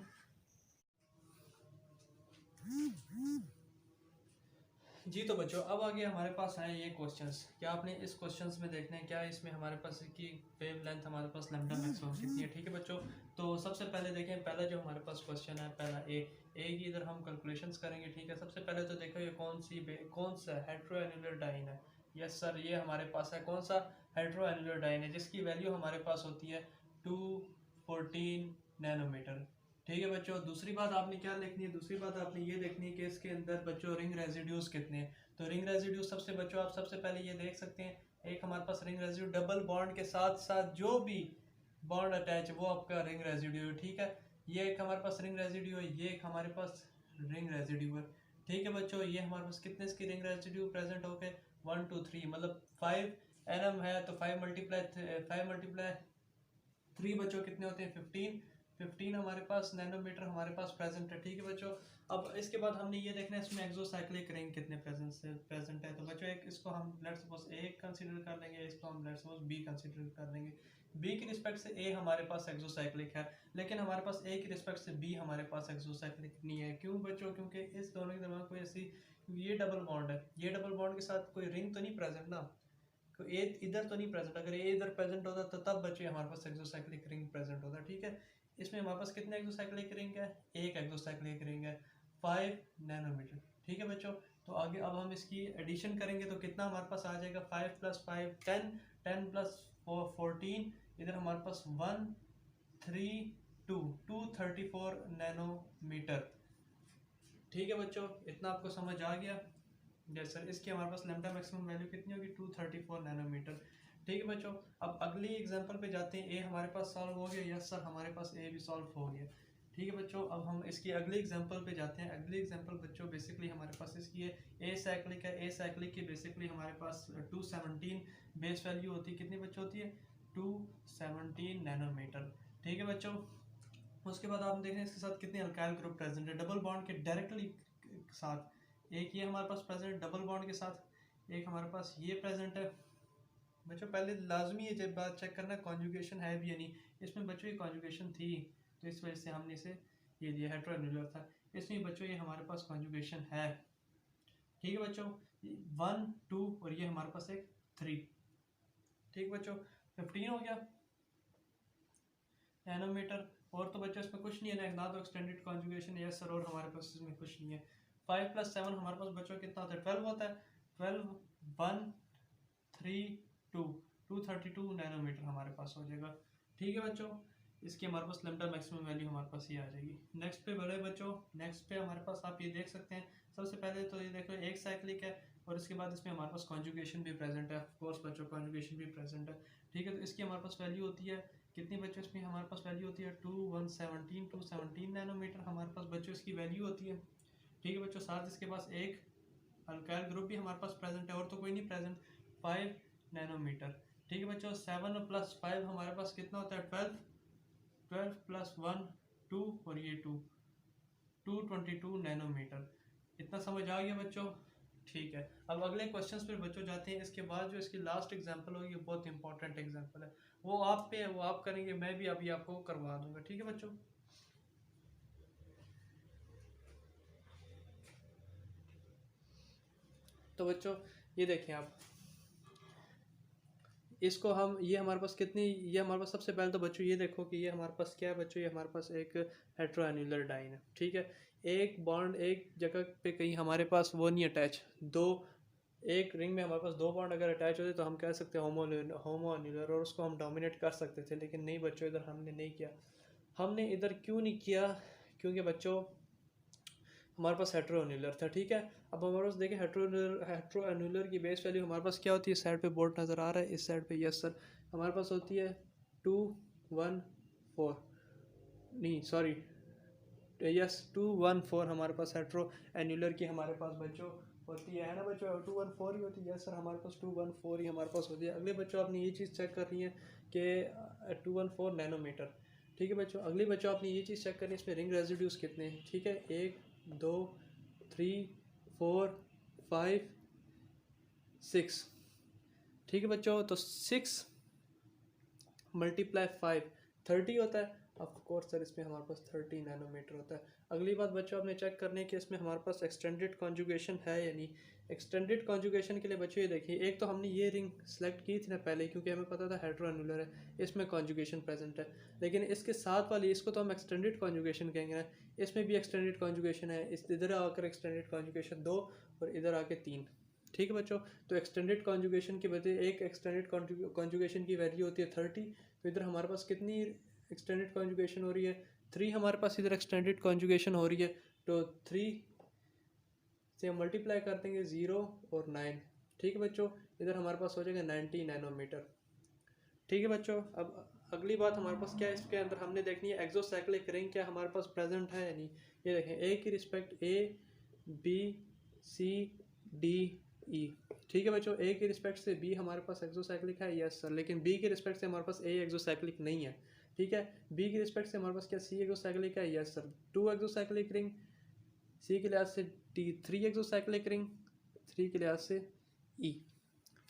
जी तो बच्चों अब आगे हमारे पास आए ये क्वेश्चंस, क्या आपने इस क्वेश्चंस में देखना है क्या इसमें हमारे पास की वेव लेंथ हमारे पास लैम्डा मैक्सिमम कितनी है। ठीक है बच्चों, तो सबसे पहले देखें, पहला जो हमारे पास क्वेश्चन है, पहला ए की इधर हम कैलकुलेशंस करेंगे। ठीक है, सबसे पहले तो देखो ये कौन सा हेट्रोएनुलर डाइन है। यस सर, ये हमारे पास है कौन सा हेट्रोएनुलर डाइन है, जिसकी वैल्यू हमारे पास होती है 214 नैनोमीटर। ठीक है बच्चों, दूसरी बात आपने क्या लिखनी है, दूसरी बात आपने ये देखनी है कि इसके अंदर बच्चों रिंग रेजिड्यूज कितने हैं। तो रिंग रेजिड्यूज सबसे बच्चों आप सबसे पहले ये देख सकते हैं, एक हमारे पास रिंग रेजिड्यू डबल बॉन्ड के साथ साथ जो भी बॉन्ड अटैच वो आपका रिंग रेजिड्यू है। ठीक है, ये एक हमारे पास रिंग रेजिड्यू है, ये एक हमारे पास रिंग रेजिड्यू है। ठीक है बच्चों, ये हमारे पास कितने इसकी रिंग रेजिड्यू प्रेजेंट हो गए, 1 2 3, मतलब 5 एनएम है, तो 5 मल्टीप्लाई 3 बच्चों कितने होते हैं, 15 हमारे पास नैनोमीटर हमारे पास प्रेजेंट है। ठीक है बच्चों, अब इसके बाद हमने ये देखना है इसमें एक्सोसाइक्लिक रिंग कितने प्रेजेंट है। तो बच्चों एक इसको हम लेट्स सपोज ए कंसीडर कर लेंगे, इसको हम लेट्स सपोज बी कंसीडर कर लेंगे। बी की रिस्पेक्ट से ए हमारे पास एक्सोसाइक्लिक है, लेकिन हमारे पास ए की रिस्पेक्ट से बी हमारे पास एक्सोसाइक्लिक नहीं है। क्यों बच्चों, क्योंकि इस दोनों के दरमियान कोई ऐसी, ये डबल बॉन्ड है, ये डबल बॉन्ड के साथ कोई रिंग तो नहीं प्रेजेंट ना, तो ए इधर तो नहीं प्रेजेंट, अगर ए इधर प्रेजेंट होता तो तब बच्चे हमारे पास एक्सोसाइक्लिक रिंग प्रेजेंट होता। ठीक है, इसमें हमारे पास कितने एक्सोसाइक्लिक रिंग है, एक एक्सोसाइक्लिक रिंग है, 5 नैनोमीटर। ठीक है बच्चों, तो आगे अब हम इसकी एडिशन करेंगे तो कितना हमारे पास आ जाएगा, 5 + 5 10, 10 + 14, इधर हमारे पास 1 3 2 234 नैनोमीटर। ठीक है बच्चों, इतना आपको समझ आ गया। यस सर, इसकी हमारे पास लैम्डा मैक्सिमम वैल्यू कितनी होगी, 234 नैनोमीटर। ठीक है बच्चों, अब अगली एग्जांपल पे जाते हैं, ए हमारे पास सॉल्व हो गया। यस सर, हमारे पास ए भी सॉल्व हो गया। ठीक है बच्चों, अब हम इसकी अगली एग्जांपल पे जाते हैं। अगली एग्जांपल बच्चों बेसिकली हमारे पास इसकी है ए साइक्लिक है। ए साइक्लिक की बेसिकली हमारे पास 217 बेस वैल्यू होती है, कितनी बच्चों होती है, 217 नैनोमीटर। ठीक है बच्चों, उसके बाद आप देखें इसके साथ कितने अल्काइल ग्रुप प्रेजेंट है, डबल बॉन्ड के डायरेक्टली साथ, एक ये हमारे पास प्रेजेंट डबल बॉन्ड के साथ, एक हमारे पास ये प्रेजेंट है। बच्चों पहले लाजमी है जब बात चेक करना कॉन्जुगेशन है भी या नहीं, इसमें बच्चों ये कॉन्जुगेशन थी तो इस वजह से हमने इसे ये दिया, हेट्रोएनुलर था, इसमें बच्चों ये हमारे पास कॉन्जुगेशन है। ठीक है बच्चों, 1 2 और ये हमारे पास एक 3। ठीक बच्चों, 15 हो गया नैनोमीटर। और तो बच्चों इसमें कुछ नहीं है ना तो एक्सटेंडेड कॉन्जुगेशन, यस सर, और हमारे पास इसमें कुछ नहीं है। 5 + 7 हमारे पास बच्चों कितना होता है, 12 होता है। 12 1 3 2 232 नैनोमीटर हमारे पास हो जाएगा। ठीक है बच्चों, इसकी हमारे पास लैम्डा मैक्सिमम वैल्यू हमारे पास ये आ जाएगी। नेक्स्ट पे बढ़े बच्चों, नेक्स्ट पे हमारे पास आप ये देख सकते हैं, सबसे पहले तो ये देखो एक साइक्लिक है और इसके बाद इसमें हमारे पास कॉन्जुगेशन भी प्रेजेंट है, ऑफ कोर्स बच्चों कॉन्जुगेशन भी प्रेजेंट है। ठीक है, तो इसकी हमारे पास वैल्यू होती है कितनी बच्चों, इसमें हमारे पास वैल्यू होती है 217 नैनोमीटर हमारे पास बच्चों इसकी वैल्यू होती है। ठीक है बच्चों, साथ इसके पास एक अल्काइल ग्रुप भी हमारे पास प्रेजेंट है और तो कोई नहीं प्रेजेंट, 5 नैनोमीटर। ठीक है बच्चों, 7 + 5 हमारे पास कितना होता है, 12 12 + 1 2 और ये 2 222 नैनोमीटर। इतना समझ आ गया बच्चों। ठीक है, अब अगले क्वेश्चंस पे बच्चों जाते हैं। इसके बाद जो इसकी लास्ट एग्जांपल होगी बहुत इंपॉर्टेंट एग्जांपल है, वो आप पे है, वो आप करेंगे, मैं भी अभी आपको करवा दूंगा। ठीक है बच्चों, तो बच्चों ये देखें आप, इसको हम, ये हमारे पास कितनी, ये हमारे पास सबसे पहले तो बच्चों ये देखो कि ये हमारे पास क्या है बच्चों, ये हमारे पास एक हेट्रोएन्युलर डाइन है, ठीक है। एक बॉन्ड एक जगह पे कहीं हमारे पास वो नहीं अटैच, दो, एक रिंग में हमारे पास दो बॉन्ड अगर अटैच होते तो हम कह सकते हैं होमोएन्युलर, और उसको हम डोमिनेट कर सकते थे, लेकिन नहीं बच्चों, इधर हमने नहीं किया। हमने इधर क्यों नहीं किया, क्योंकि बच्चों हमारे पास हेट्रोएन्युलर था, ठीक है। अब हमारे पास देखें हेट्रोएन्युलर की बेस वैल्यू हमारे पास क्या होती है, साइड पे बोर्ड नज़र आ रहा है, इस साइड पे यस सर, हमारे पास होती है 214, नहीं सॉरी, यस 214 हमारे पास हेट्रोएन्युलर की हमारे पास बच्चों होती है ना बच्चों, 214 ही होती है, यस सर हमारे पास 214 ही हमारे पास होती है। अगले बच्चों आपने ये चीज़ चेक करनी है कि 214 नैनोमीटर, ठीक है बच्चों। अगली बच्चों आपने ये चीज़ चेक करनी है इसमें रिंग रेजिड्यूज कितने हैं, ठीक है, 1 2 3 4 5 6, ठीक है बच्चों। तो 6 मल्टीप्लाई 5 30 होता है, ऑफ कोर्स सर इसमें हमारे पास 30 नैनोमीटर होता है। अगली बात बच्चों आपने चेक करने है कि इसमें हमारे पास एक्सटेंडेड कॉन्जुगेशन है या नहीं। एक्सटेंडेड कॉन्जुगेशन के लिए बच्चों ये देखिए, एक तो हमने ये रिंग सेलेक्ट की थी ना पहले, क्योंकि हमें पता था हेट्रोएन्युलर है, इसमें कॉन्जुगेशन प्रेजेंट है, लेकिन इसके साथ वाली इसको तो हम एक्सटेंडेड कॉन्जुगेशन कहेंगे ना, इसमें भी एक्सटेंडेड कॉन्जुगेशन है, इस इधर आकर एक्सटेंडेड कॉन्जुगेशन 2 और इधर आके 3, ठीक है बच्चों। तो एक्सटेंडेड कॉन्जुगेशन की वजह, एक एक्सटेंडेड कॉन्जुगेशन की वैल्यू होती है 30, तो इधर हमारे पास कितनी एक्सटेंडेड कॉन्जुगेशन हो रही है, 3 हमारे पास इधर एक्सटेंडेड कॉन्जुगेशन हो रही है। तो 3 से हम मल्टीप्लाई कर देंगे 0 और 9, ठीक है बच्चों, इधर हमारे पास हो जाएगा 90 नैनोमीटर, ठीक है बच्चों। अब अगली बात हमारे पास क्या है, इसके अंदर हमने देखनी है एक्सोसाइक्लिक रिंग क्या हमारे पास प्रेजेंट है या नहीं। ये देखें, ए की respect A B C D E, ठीक है बच्चों, ए की रिस्पेक्ट से बी हमारे पास एक्सोसाइक्लिक है, यस सर, लेकिन बी की रिस्पेक्ट से हमारे पास ए एक्सोसाइक्लिक नहीं है, ठीक है। बी की रिस्पेक्ट से हमारे पास क्या सी एक्सोसाइक्लिक है, यस सर, 2 एक्सोसाइक्लिक रिंग, सी के लिहाज से डी 3 एक्सोसाइक्लिक रिंग, 3 के लिहाज से ई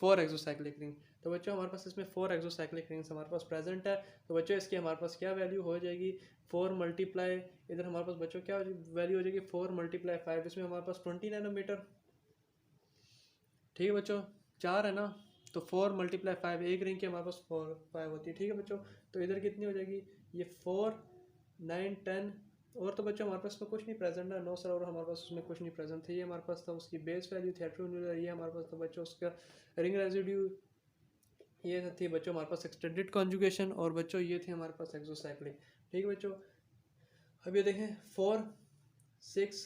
4 एक्सोसाइक्लिक रिंग। तो बच्चों हमारे पास इसमें 4 एक्सोसाइक्लिक रिंग्स हमारे पास प्रेजेंट है। तो बच्चों इसकी हमारे पास क्या वैल्यू हो जाएगी, 4 मल्टीप्लाई, इधर हमारे पास बच्चों क्या वैल्यू हो जाएगी, 4 मल्टीप्लाई 5, इसमें हमारे पास 20 नैनोमीटर, ठीक है बच्चों, 4 है ना, तो 4 मल्टीप्लाई 5, एक रिंग की हमारे पास 4 5 होती है, ठीक है बच्चों। तो इधर कितनी हो जाएगी, ये 4 9 10, और तो बच्चों हमारे पास में कुछ नहीं प्रेजेंट है, नो सर, और हमारे पास उसमें कुछ नहीं प्रेजेंट था, ये हमारे पास था उसकी बेस वैल्यू थी हेट्रोएन्युलर, ये हमारे पास था बच्चों उसका रिंग रेजिड्यू, ये थी बच्चों हमारे पास एक्सटेंडेड कॉन्जुगेशन, और बच्चों ये थी हमारे पास एक्सोसाइक्लिक, ठीक है बच्चों। अब ये देखें 4 6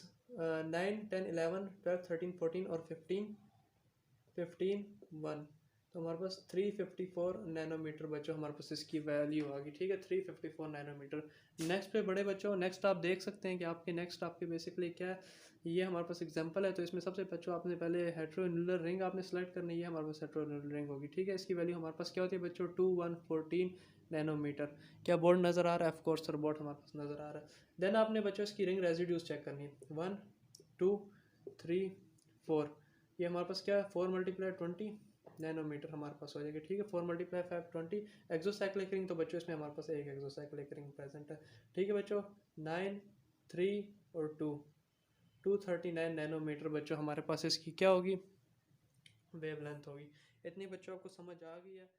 9 10 11 12 13 14 और 15 1, तो हमारे पास 354 नैनोमीटर बच्चों हमारे पास इसकी वैल्यू आ गई, ठीक है, 354 नैनोमीटर। नेक्स्ट पे बड़े बच्चों, नेक्स्ट आप देख सकते हैं कि आपके नेक्स्ट आपके बेसिकली क्या है, ये हमारे पास एग्जांपल है। तो इसमें सबसे बच्चों आपने पहले हेट्रोएन्युलर रिंग आपने सेलेक्ट करनी है, हमारे पास हेट्रोएन्युलर रिंग होगी, ठीक है। इसकी वैल्यू हमारे पास क्या होती है बच्चों, 2114 नैनोमीटर। क्या बोर्ड नज़र आ रहा है, ऑफ कोर्स सर बोर्ड हमारे पास नज़र आ रहा है। देन आपने बच्चों इसकी रिंग रेजिड्यूज चेक करनी है, 1 2 3 4, ये हमारे पास क्या है, 4 मल्टीप्लाई 20 नैनोमीटर हमारे पास हो जाएगी, ठीक है। 4 मल्टीप्लाई 5 20 एक्सोसाइक्लिक रिंग, तो बच्चों इसमें हमारे पास एक एक्सोसाइक्लिक रिंग प्रेजेंट है, ठीक है बच्चों। 9 3 और 2 239 नैनोमीटर बच्चों हमारे पास इसकी क्या होगी, वेवलेंथ होगी। इतनी बच्चों आपको समझ आ गई है।